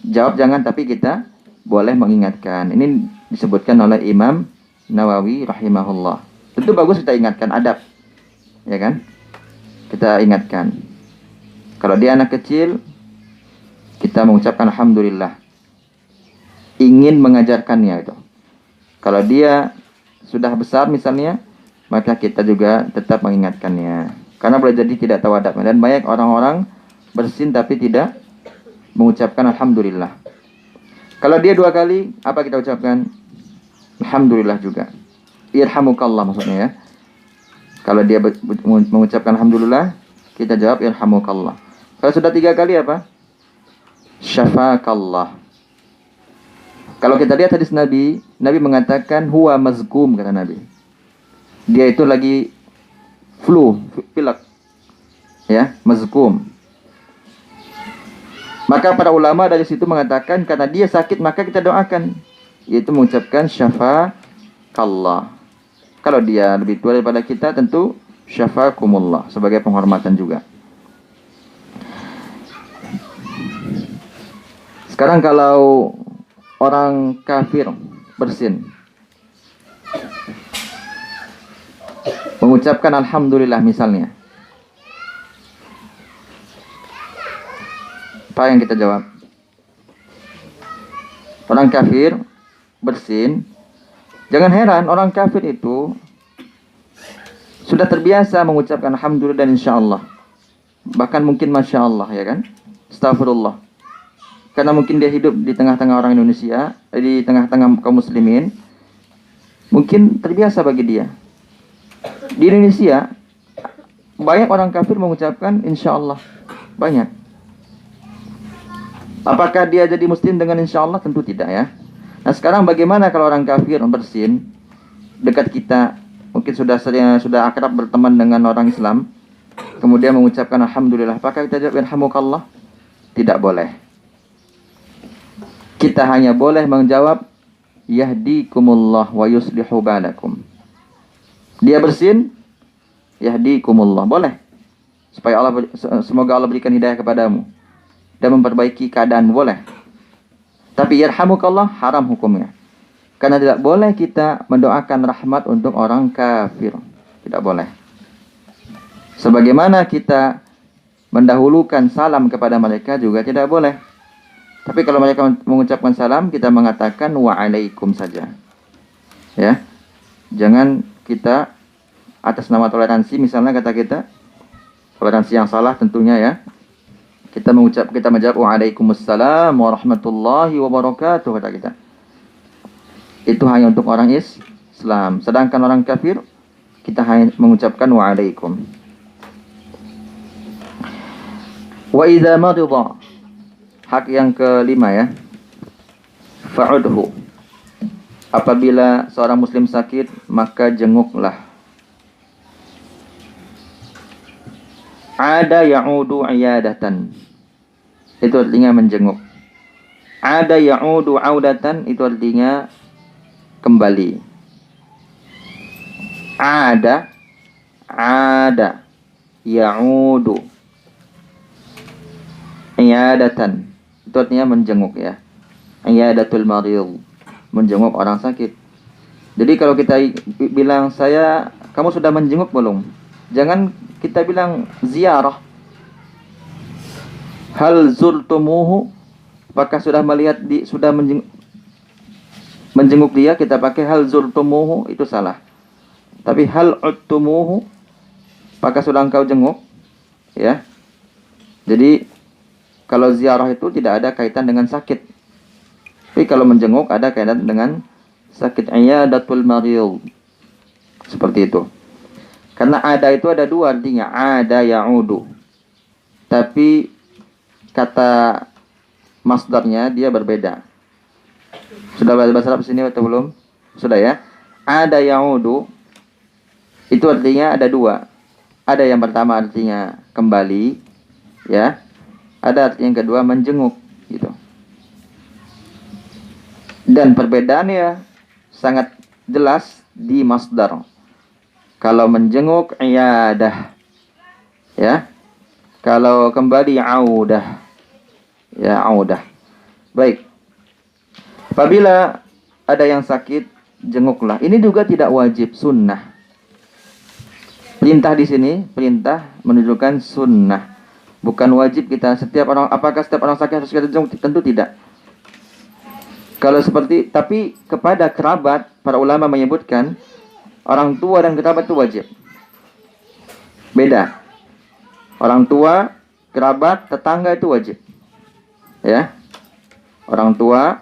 S1: Jawab jangan, tapi kita boleh mengingatkan. Ini disebutkan oleh Imam Nawawi rahimahullah. Tentu bagus kita ingatkan, adab. Ya kan? Kita ingatkan. Kalau dia anak kecil, kita mengucapkan alhamdulillah. Ingin mengajarkannya itu. Kalau dia sudah besar misalnya, maka kita juga tetap mengingatkannya. Karena boleh jadi tidak tahu adabnya. Dan banyak orang-orang bersin tapi tidak mengucapkan alhamdulillah. Kalau dia 2 kali, apa kita ucapkan? Alhamdulillah juga. Irhamukallah maksudnya ya. Kalau dia mengucapkan alhamdulillah, kita jawab irhamukallah. Kalau sudah 3 kali apa? Syafakallah. Kalau kita lihat hadis Nabi, Nabi mengatakan huwa mazkum, kata Nabi. Dia itu lagi flu, pilek. Ya, mazkum. Maka para ulama dari situ mengatakan karena dia sakit maka kita doakan, yaitu mengucapkan syafakallah. Kalau dia lebih tua daripada kita tentu syafakumullah sebagai penghormatan juga. Sekarang kalau orang kafir bersin, mengucapkan alhamdulillah misalnya, apa yang kita jawab? Orang kafir bersin, jangan heran orang kafir itu sudah terbiasa mengucapkan alhamdulillah dan insyaallah. Bahkan mungkin masya Allah, ya kan? Astagfirullah. Karena mungkin dia hidup di tengah-tengah orang Indonesia, di tengah-tengah kaum muslimin, mungkin terbiasa bagi dia. Di Indonesia banyak orang kafir mengucapkan insya Allah, banyak. Apakah dia jadi muslim dengan insya Allah? Tentu tidak ya. Nah sekarang bagaimana kalau orang kafir bersin dekat kita, mungkin sudah akrab berteman dengan orang Islam, kemudian mengucapkan alhamdulillah, apakah kita jawab yarhamukallah? Tidak boleh. Kita hanya boleh menjawab yahdikumullah wa yuslihu balakum. Dia bersin, yahdikumullah, boleh. Supaya semoga Allah berikan hidayah kepadamu dan memperbaiki keadaanmu, boleh. Tapi yarhamukallah haram hukumnya. Karena tidak boleh kita mendoakan rahmat untuk orang kafir. Tidak boleh. Sebagaimana kita mendahulukan salam kepada mereka juga tidak boleh. Tapi kalau mereka mengucapkan salam, kita mengatakan wa'alaikum saja. Ya. Jangan kita atas nama toleransi, misalnya kata kita, toleransi yang salah tentunya ya. Kita menjawab wa'alaikumussalam warahmatullahi wabarakatuh, kata kita. Itu hanya untuk orang Islam. Sedangkan orang kafir, kita hanya mengucapkan wa'alaikum. Wa idza marida, hak yang kelima ya, fa'udhu. Apabila seorang muslim sakit, maka jenguklah. Ada ya'udu iyadatan. Itu artinya menjenguk. Ada ya'udu audatan, itu artinya kembali. Ada ya'udu iyadatan, itu artinya menjenguk ya. Iyadatul marid, menjenguk orang sakit. Jadi kalau kita bilang kamu sudah menjenguk belum? Jangan kita bilang ziarah. Hal zurtumuhu, apakah sudah melihat sudah menjenguk dia? Kita pakai hal zurtumuhu, itu salah. Tapi hal uttumuhu, apakah sudah engkau jenguk? Ya. Jadi kalau ziarah itu tidak ada kaitan dengan sakit. Tapi kalau menjenguk ada kaitan dengan sakit. Iyadatul marid. Seperti itu. Karena ada itu ada dua artinya. Ada ya'udu. Tapi kata masdarnya dia berbeda. Sudah bahasa Arab sini atau belum? Sudah ya. Ada ya'udu, itu artinya ada dua. Ada yang pertama artinya kembali, ya. Ada artinya yang kedua menjenguk, gitu. Dan perbedaannya sangat jelas di masdar. Kalau menjenguk iyadah, ya. Kalau kembali audah, ya audah. Baik. Apabila ada yang sakit, jenguklah. Ini juga tidak wajib, sunnah. Perintah di sini, perintah menunjukkan sunnah. Bukan wajib kita apakah setiap orang sakit harus kita jenguk? Tentu tidak. Kalau tapi kepada kerabat, para ulama menyebutkan orang tua dan kerabat itu wajib. Beda. Orang tua, kerabat, tetangga itu wajib. Ya. Orang tua,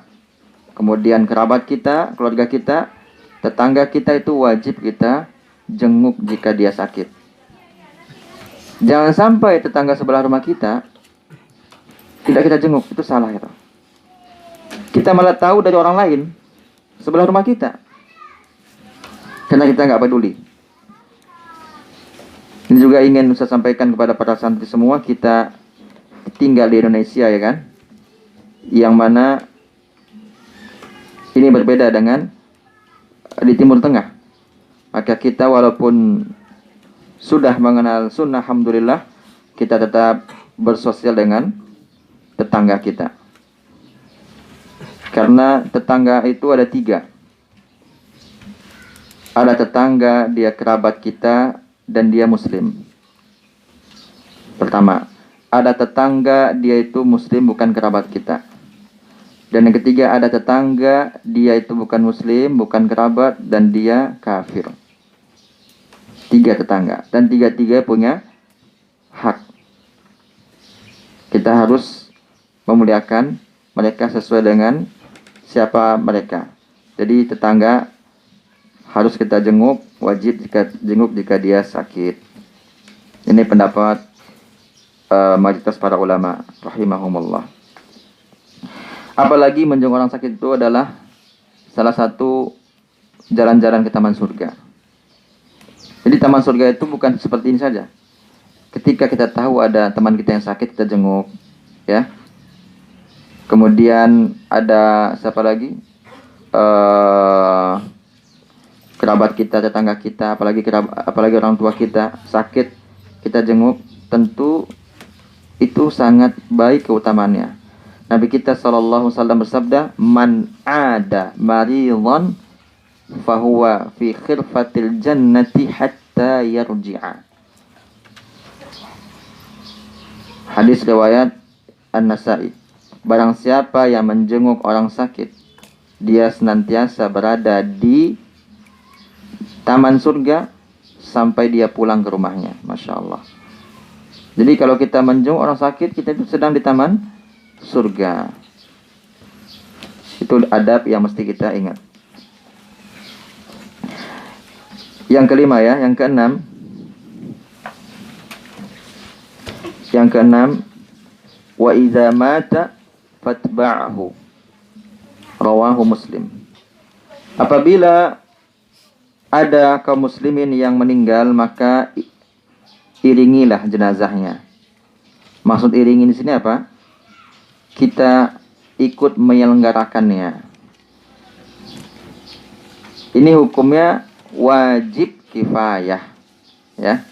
S1: kemudian kerabat kita, keluarga kita, tetangga kita itu wajib kita jenguk jika dia sakit. Jangan sampai tetangga sebelah rumah kita tidak kita jenguk, itu salah itu. Kita malah tahu dari orang lain sebelah rumah kita, karena kita nggak peduli. Ini juga ingin saya sampaikan kepada para santri semua, kita tinggal di Indonesia ya kan, yang mana ini berbeda dengan di Timur Tengah. Maka kita walaupun sudah mengenal sunnah, alhamdulillah, kita tetap bersosial dengan tetangga kita. Karena tetangga itu ada 3. Ada tetangga, dia kerabat kita, dan dia muslim. Pertama, ada tetangga, dia itu muslim, bukan kerabat kita. Dan yang ketiga, ada tetangga, dia itu bukan muslim, bukan kerabat, dan dia kafir. 3 tetangga. Dan 3-3 punya hak. Kita harus memuliakan mereka sesuai dengan siapa mereka. Jadi tetangga harus kita jenguk, wajib jenguk jika dia sakit. Ini pendapat mayoritas para ulama rahimahumullah. Apalagi menjenguk orang sakit itu adalah salah satu jalan-jalan ke taman surga. Jadi taman surga itu bukan seperti ini saja. Ketika kita tahu ada teman kita yang sakit, kita jenguk, ya. Kemudian ada siapa lagi? Kerabat kita, tetangga kita, apalagi orang tua kita sakit, kita jenguk. Tentu itu sangat baik keutamaannya. Nabi kita sallallahu alaihi wasallam bersabda, "Man ada maridhan fahuwa fi khirfatil jannati hatta yarji'a." Hadis riwayat An-Nasa'i. Barang siapa yang menjenguk orang sakit, dia senantiasa berada di taman surga sampai dia pulang ke rumahnya. Masya Allah. Jadi kalau kita menjenguk orang sakit, kita itu sedang di taman surga. Itu adab yang mesti kita ingat. Yang kelima ya, yang keenam. Yang keenam, wa idza mata fatba'ahu. Rawahu Muslim. Apabila ada kaum muslimin yang meninggal, maka iringilah jenazahnya. Maksud iringi di sini apa? Kita ikut menyelenggarakannya. Ini hukumnya wajib kifayah, ya.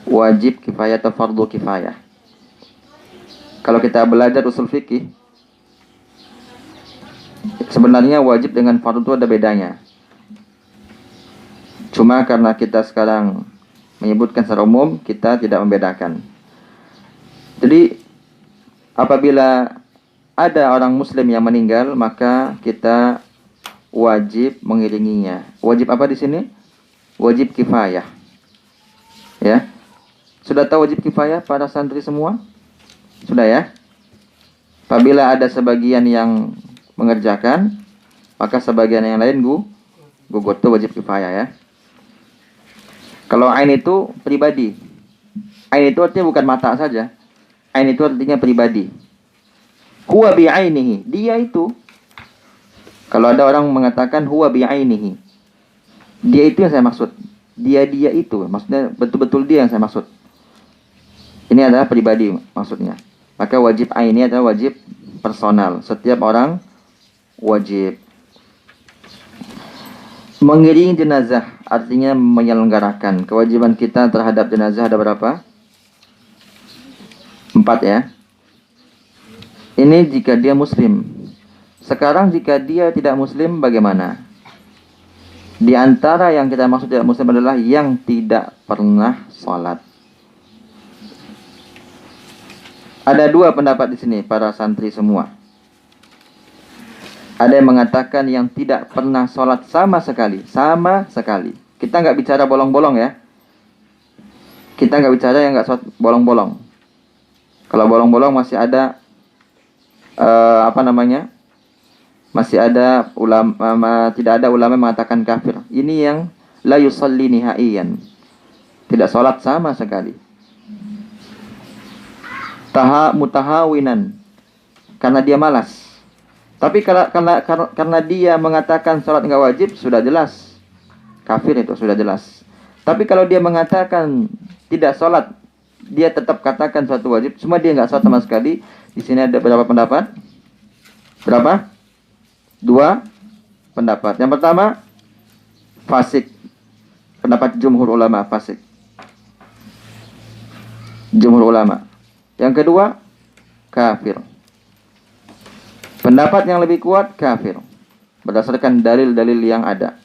S1: Wajib kifayah atau fardu kifayah. Kalau kita belajar usul fikih, sebenarnya wajib dengan fardu itu ada bedanya. Cuma karena kita sekarang menyebutkan secara umum, kita tidak membedakan. Jadi apabila ada orang muslim yang meninggal, maka kita wajib mengiringinya. Wajib apa di sini? Wajib kifayah. Ya. Sudah tahu wajib kifayah para santri semua? Sudah ya? Apabila ada sebagian yang mengerjakan, maka sebagian yang lain gugur. Itu wajib kifayah ya. Kalau ain itu pribadi. Ain itu artinya bukan mata saja. Ain itu artinya pribadi. Huwa bi'ainihi. Dia itu. Kalau ada orang mengatakan huwa bi'ainihi. Dia itu yang saya maksud. Dia itu. Maksudnya betul-betul dia yang saya maksud. Ini adalah pribadi maksudnya. Maka wajib ain ini adalah wajib personal. Setiap orang wajib. Mengiringi jenazah artinya menyelenggarakan. Kewajiban kita terhadap jenazah ada berapa? 4 ya. Ini jika dia muslim. Sekarang jika dia tidak muslim bagaimana? Di antara yang kita maksud tidak muslim adalah yang tidak pernah sholat. Ada 2 pendapat di sini para santri semua. Ada yang mengatakan yang tidak pernah sholat sama sekali. Sama sekali. Kita nggak bicara bolong-bolong ya. Kita nggak bicara yang nggak sholat bolong-bolong. Kalau bolong-bolong masih ada masih ada ulama, tidak ada ulama yang mengatakan kafir. Ini yang la yusalli nihaiyan. Tidak sholat sama sekali. Mutahawinan. Karena dia malas. Tapi karena dia mengatakan sholat nggak wajib, sudah jelas kafir, itu sudah jelas. Tapi kalau dia mengatakan tidak sholat, dia tetap katakan suatu wajib, cuma dia nggak sholat sama sekali. Di sini ada berapa pendapat? Berapa? 2 pendapat. Yang pertama, fasik. Pendapat jumhur ulama, fasik. Jumhur ulama. Yang kedua, kafir. Pendapat yang lebih kuat, kafir. Berdasarkan dalil-dalil yang ada.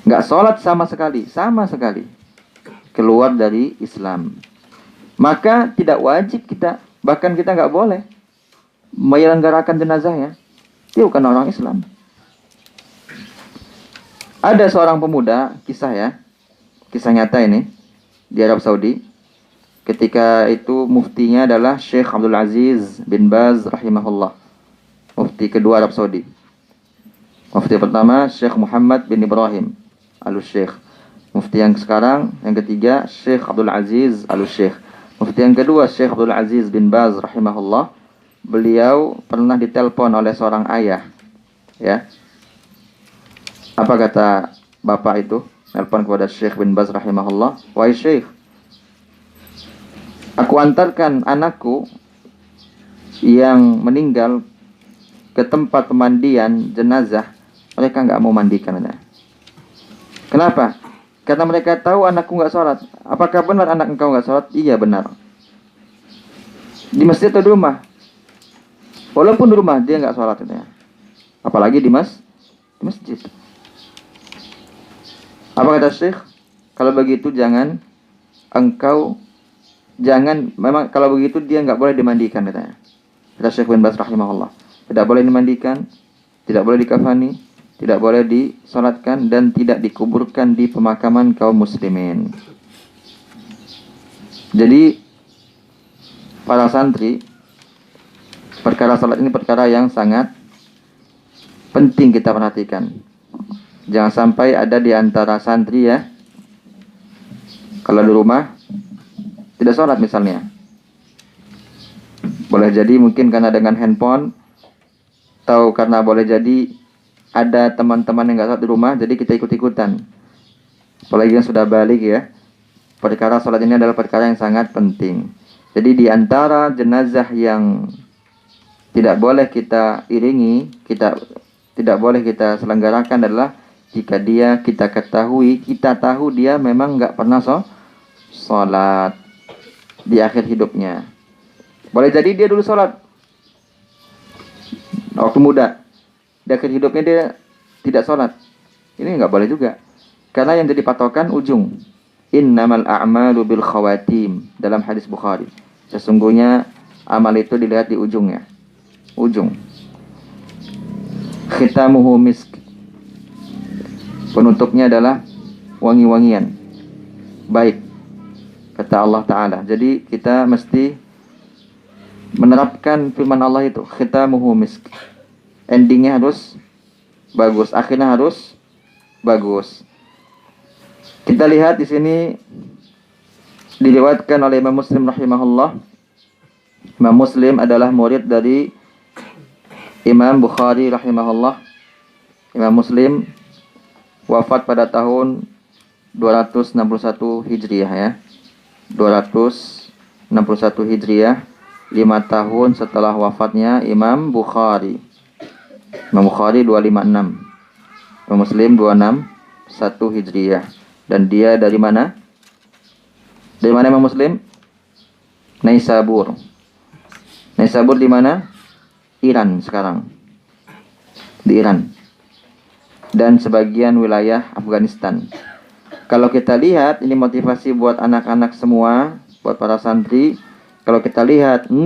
S1: Nggak sholat sama sekali. Sama sekali. Keluar dari Islam. Maka tidak wajib kita, bahkan kita nggak boleh menyelenggarakan jenazahnya. Dia bukan orang Islam. Ada seorang pemuda, kisah nyata ini, di Arab Saudi. Ketika itu muftinya adalah Syekh Abdul Aziz bin Baz rahimahullah. Mufti kedua Arab Saudi. Mufti pertama Syekh Muhammad bin Ibrahim al-Syekh. Mufti yang sekarang, yang ketiga, Syekh Abdul Aziz al-Syekh. Mufti yang kedua, Syekh Abdul Aziz bin Baz rahimahullah. Beliau pernah ditelepon oleh seorang ayah. Ya. Apa kata bapak itu? Telepon kepada Syekh bin Baz rahimahullah. Wahai Syekh, aku antarkan anakku yang meninggal ke tempat pemandian jenazah. Mereka nggak mau mandikan. Kenapa? Karena mereka tahu anakku nggak sholat. Apakah benar anak engkau nggak sholat? Iya benar. Di masjid atau di rumah? Walaupun di rumah dia nggak sholat. Apalagi di masjid. Apa kata Syekh? Kalau begitu memang kalau begitu dia nggak boleh dimandikan katanya. Kata Syekh bin Baz rahimahullah. Tidak boleh dimandikan, tidak boleh dikafani, tidak boleh disolatkan, dan tidak dikuburkan di pemakaman kaum muslimin. Jadi para santri, perkara salat ini perkara yang sangat penting kita perhatikan. Jangan sampai ada di antara santri ya, kalau di rumah tidak sholat misalnya. Boleh jadi mungkin karena dengan handphone, atau karena boleh jadi ada teman-teman yang nggak sholat di rumah, jadi kita ikut-ikutan. Apalagi yang sudah balik ya. Perkara sholat ini adalah perkara yang sangat penting. Jadi di antara jenazah yang tidak boleh kita iringi, kita tidak boleh kita selenggarakan adalah jika kita tahu dia memang nggak pernah sholat di akhir hidupnya. Boleh jadi dia dulu sholat waktu muda, di akhir hidupnya dia tidak sholat. Ini nggak boleh juga, karena yang jadi patokan ujung. Innamal a'malu bil khawatim, dalam hadis Bukhari. Sesungguhnya amal itu dilihat di ujungnya. Ujung. Khitamuhu misk. Penutupnya adalah wangi-wangian. Baik, kata Allah Ta'ala. Jadi kita mesti menerapkan firman Allah itu. Khitamuhu misk. Endingnya harus bagus. Akhirnya harus bagus. Kita lihat di sini diriwayatkan oleh Imam Muslim rahimahullah. Imam Muslim adalah murid dari Imam Bukhari rahimahullah. Imam Muslim wafat pada tahun 261 Hijriah ya. 261 Hijriah, 5 tahun setelah wafatnya Imam Bukhari. Imam Bukhari 256. Imam Muslim 261 Hijriah. Dan dia dari mana? Dari mana Imam Muslim? Naisabur. Naisabur di mana? Iran sekarang. Di Iran. Dan sebagian wilayah Afghanistan. Kalau kita lihat, ini motivasi buat anak-anak semua, buat para santri. Kalau kita lihat 6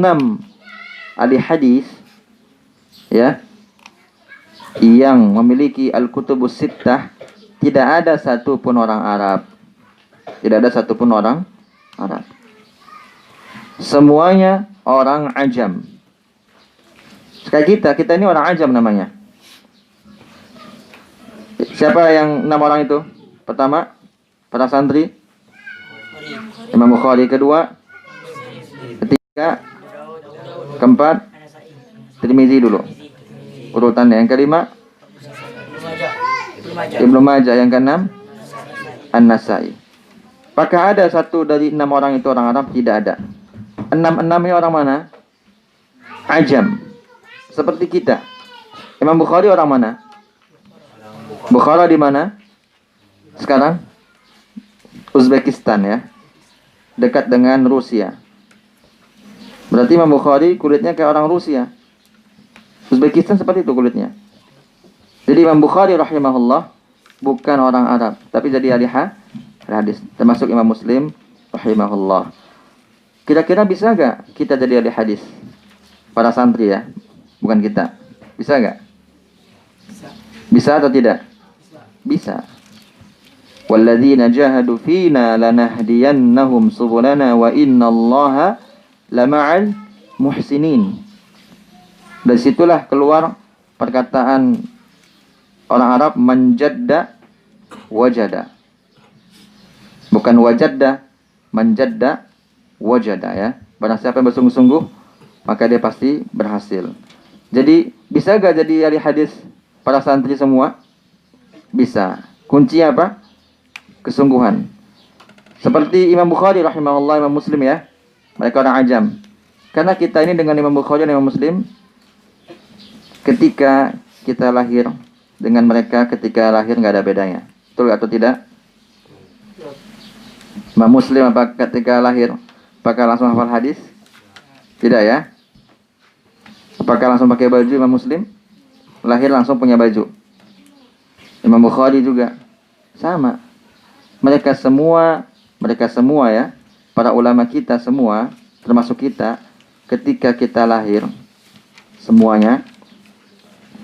S1: ahli hadis ya, yang memiliki Al-Kutubus Sittah, tidak ada satupun orang Arab. Tidak ada satupun orang Arab. Semuanya orang Ajam. Kayak kita ini orang Ajam namanya. Siapa yang 6 orang itu? Pertama, para santri. Imam Bukhari. Kedua, ketiga, keempat, Tirmizi dulu urutannya. Yang kelima, Ibnu Majah. Yang keenam, An-Nasai. Apakah ada satu dari 6 orang itu orang Arab? Tidak ada. 6-6-nya orang mana? Ajam. Seperti kita. Imam Bukhari orang mana? Bukhara di mana? Sekarang Uzbekistan ya. Dekat dengan Rusia. Berarti Imam Bukhari kulitnya kayak orang Rusia. Uzbekistan seperti itu kulitnya. Jadi Imam Bukhari rahimahullah bukan orang Arab, tapi jadi ahli hadis. Termasuk Imam Muslim rahimahullah. Kira-kira bisa gak kita jadi ahli hadis? Para santri ya, bukan kita. Bisa gak? Bisa atau tidak? Bisa. Walladzina jahadu fina lanahdiyannahum subulana wa innallaha lama'al muhsinin. Dari situlah keluar perkataan orang Arab manjadda wajada. Bukan wajadda, manjadda wajada ya. Barang siapa yang bersungguh-sungguh, maka dia pasti berhasil. Jadi bisa gak jadi ahli hadis para santri semua? Bisa. Kunci apa? Kesungguhan. Seperti Imam Bukhari rahimahullah, Imam Muslim ya. Mereka orang Ajam. Karena kita ini dengan Imam Bukhari dan Imam Muslim, ketika kita lahir dengan mereka ketika lahir nggak ada bedanya. Betul atau tidak? Imam Muslim apa ketika lahir apakah langsung hafal hadis? Tidak ya. Apakah langsung pakai baju Imam Muslim? Lahir langsung punya baju. Imam Bukhari juga sama. Mereka semua ya, para ulama kita semua, termasuk kita, ketika kita lahir semuanya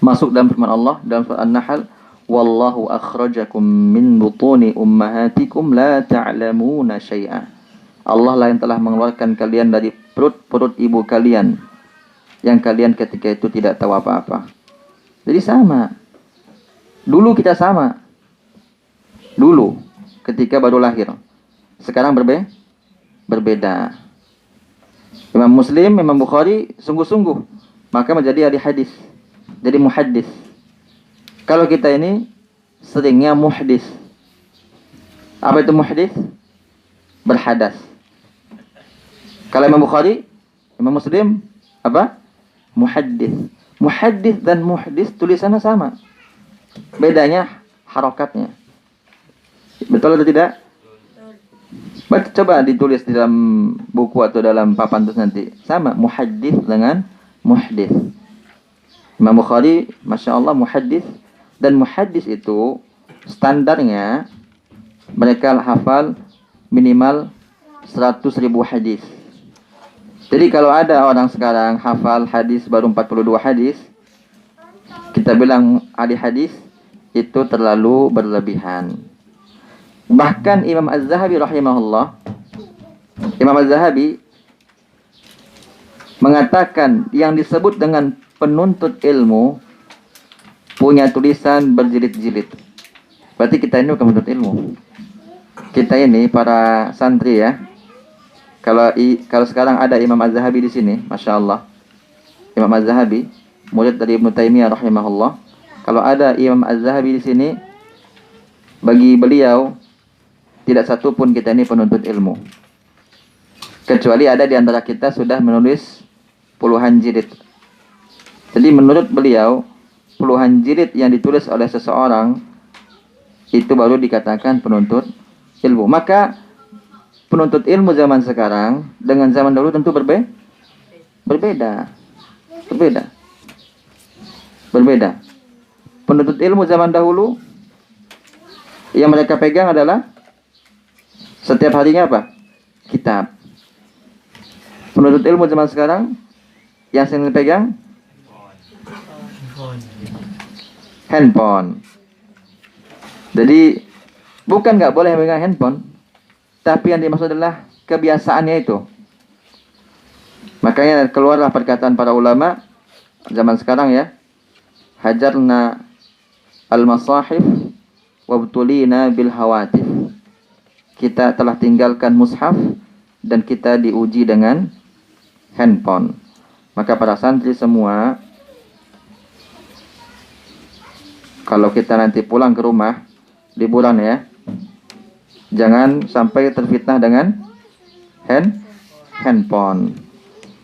S1: masuk dalam firman Allah dalam surah An-Nahl, wallahu akhrajakum min butuni ummahatikum la ta'lamuna syai'a. Allah lah yang telah mengeluarkan kalian dari perut-perut ibu kalian yang kalian ketika itu tidak tahu apa-apa. Jadi sama. Dulu kita sama. Dulu ketika baru lahir. Sekarang berbeda. Imam Muslim, Imam Bukhari sungguh-sungguh, maka menjadi ahli hadis. Jadi muhaddis. Kalau kita ini seringnya muhdis. Apa itu muhdis? Berhadas. Kalau Imam Bukhari, Imam Muslim, apa? Muhaddis. Muhaddis dan muhdis tulisannya sama. Bedanya harokatnya. Betul atau tidak? Coba ditulis di dalam buku atau dalam papan terus nanti. Sama, muhaddis dengan muhdis. Imam Bukhari, Masya Allah, muhaddis. Dan muhaddis itu standarnya mereka hafal minimal 100.000 hadis. Jadi kalau ada orang sekarang hafal hadis baru 42 hadis, kita bilang ahli hadis, itu terlalu berlebihan. Bahkan Imam Az-Zahabi rahimahullah, Imam Az-Zahabi mengatakan yang disebut dengan penuntut ilmu punya tulisan berjilid-jilid. Berarti kita ini bukan penuntut ilmu. Kita ini para santri ya. Kalau sekarang ada Imam Az-Zahabi di sini, Masya Allah. Imam Az-Zahabi, murid dari Ibnu Taimiyah rahimahullah. Kalau ada Imam Az-Zahabi di sini, bagi beliau tidak satu pun kita ini penuntut ilmu. Kecuali ada di antara kita sudah menulis puluhan jilid. Jadi menurut beliau, puluhan jilid yang ditulis oleh seseorang itu baru dikatakan penuntut ilmu. Maka penuntut ilmu zaman sekarang dengan zaman dahulu tentu berbeda. Penuntut ilmu zaman dahulu yang mereka pegang adalah setiap harinya apa? Kitab. Penuntut ilmu zaman sekarang yang sering pegang handphone. Jadi bukan nggak boleh megang handphone, tapi yang dimaksud adalah kebiasaannya itu. Makanya keluarlah perkataan para ulama zaman sekarang ya, hajarna al-masahif wabtulina bil hawatif. Kita telah tinggalkan mushaf dan kita diuji dengan handphone. Maka para santri semua, kalau kita nanti pulang ke rumah liburan ya, jangan sampai terfitnah dengan handphone.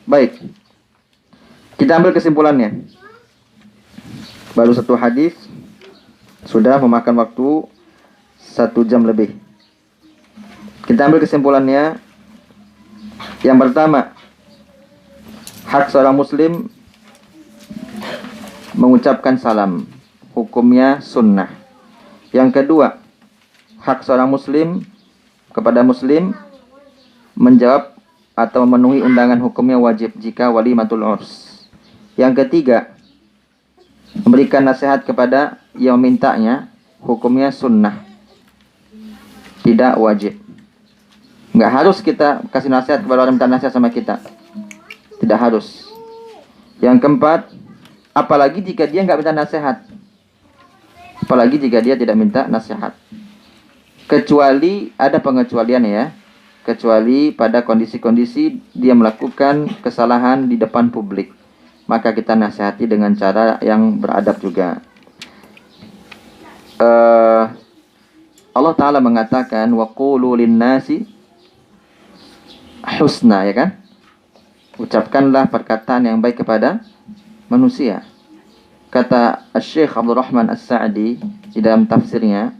S1: Baik, kita ambil kesimpulannya. Baru satu hadis sudah memakan waktu 1 jam lebih. Kita ambil kesimpulannya. Yang pertama, hak seorang muslim mengucapkan salam, hukumnya sunnah. Yang kedua, hak seorang muslim kepada muslim menjawab atau memenuhi undangan, hukumnya wajib jika walimatul urs. Yang ketiga, memberikan nasihat kepada yang memintanya, hukumnya sunnah, tidak wajib. Nggak harus kita kasih nasihat kepada orang minta nasihat sama kita, tidak harus. Yang keempat, apalagi jika dia nggak minta nasihat, apalagi jika dia tidak minta nasihat, kecuali ada pengecualian ya, kecuali pada kondisi-kondisi dia melakukan kesalahan di depan publik, maka kita nasihati dengan cara yang beradab juga. Allah Ta'ala mengatakan wa qulu linnasi husna, ya kan? Ucapkanlah perkataan yang baik kepada manusia. Kata Syekh Abdul Rahman As-Sa'di di dalam tafsirnya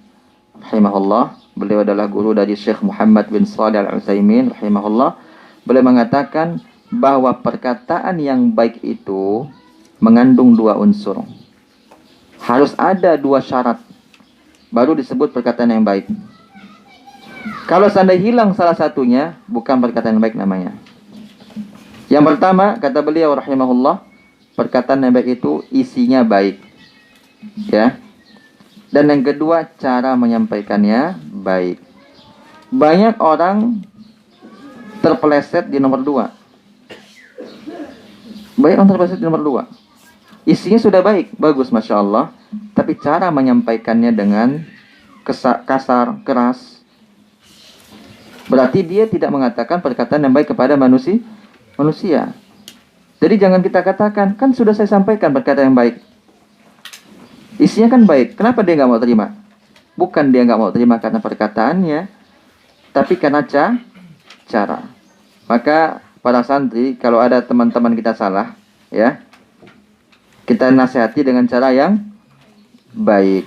S1: rahimahullah, beliau adalah guru dari Syekh Muhammad bin Shalih Al-Utsaimin rahimahullah. Beliau mengatakan bahwa perkataan yang baik itu mengandung 2 unsur. Harus ada 2 syarat baru disebut perkataan yang baik. Kalau seandainya hilang salah satunya, bukan perkataan yang baik namanya. Yang pertama, kata beliau rahimahullah, perkataan yang baik itu isinya baik, ya. Dan yang kedua, cara menyampaikannya baik. Banyak orang terpeleset di nomor 2. Banyak orang terpeleset di nomor 2. Isinya sudah baik, bagus, Masya Allah, tapi cara menyampaikannya dengan kasar, keras, berarti dia tidak mengatakan perkataan yang baik kepada manusia. Jadi jangan kita katakan, kan sudah saya sampaikan perkataan yang baik. Isinya kan baik. Kenapa dia nggak mau terima? Bukan dia nggak mau terima karena perkataannya, tapi karena cara. Maka para santri, kalau ada teman-teman kita salah, ya, kita nasihati dengan cara yang baik.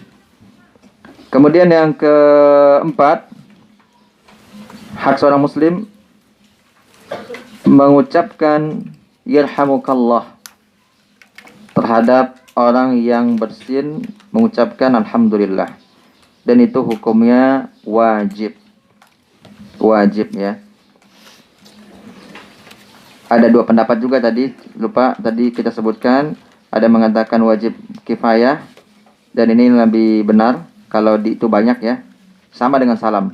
S1: Kemudian yang keempat, hak seorang muslim mengucapkan yarhamukallah terhadap orang yang bersin, mengucapkan alhamdulillah. Dan itu hukumnya wajib. Wajib ya. Ada dua pendapat juga tadi, lupa tadi kita sebutkan, ada mengatakan wajib kifayah, dan ini lebih benar kalau itu banyak ya. Sama dengan salam.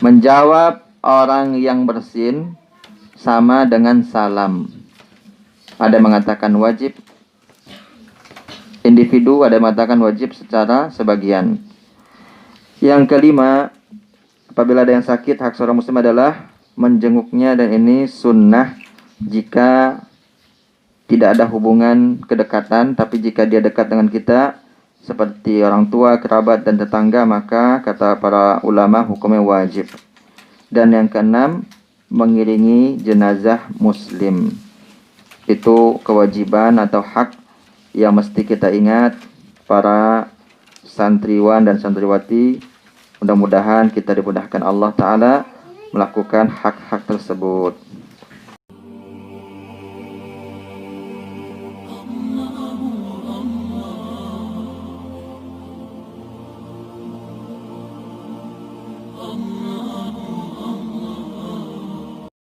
S1: Menjawab orang yang bersin sama dengan salam. Ada mengatakan wajib individu, ada mengatakan wajib secara sebagian. Yang kelima, apabila ada yang sakit, hak seorang muslim adalah menjenguknya, dan ini sunnah jika tidak ada hubungan kedekatan, tapi jika dia dekat dengan kita seperti orang tua, kerabat, dan tetangga, maka kata para ulama hukumnya wajib. Dan yang keenam, mengiringi jenazah muslim. Itu kewajiban atau hak yang mesti kita ingat para santriwan dan santriwati. Mudah-mudahan kita dimudahkan Allah Ta'ala melakukan hak-hak tersebut.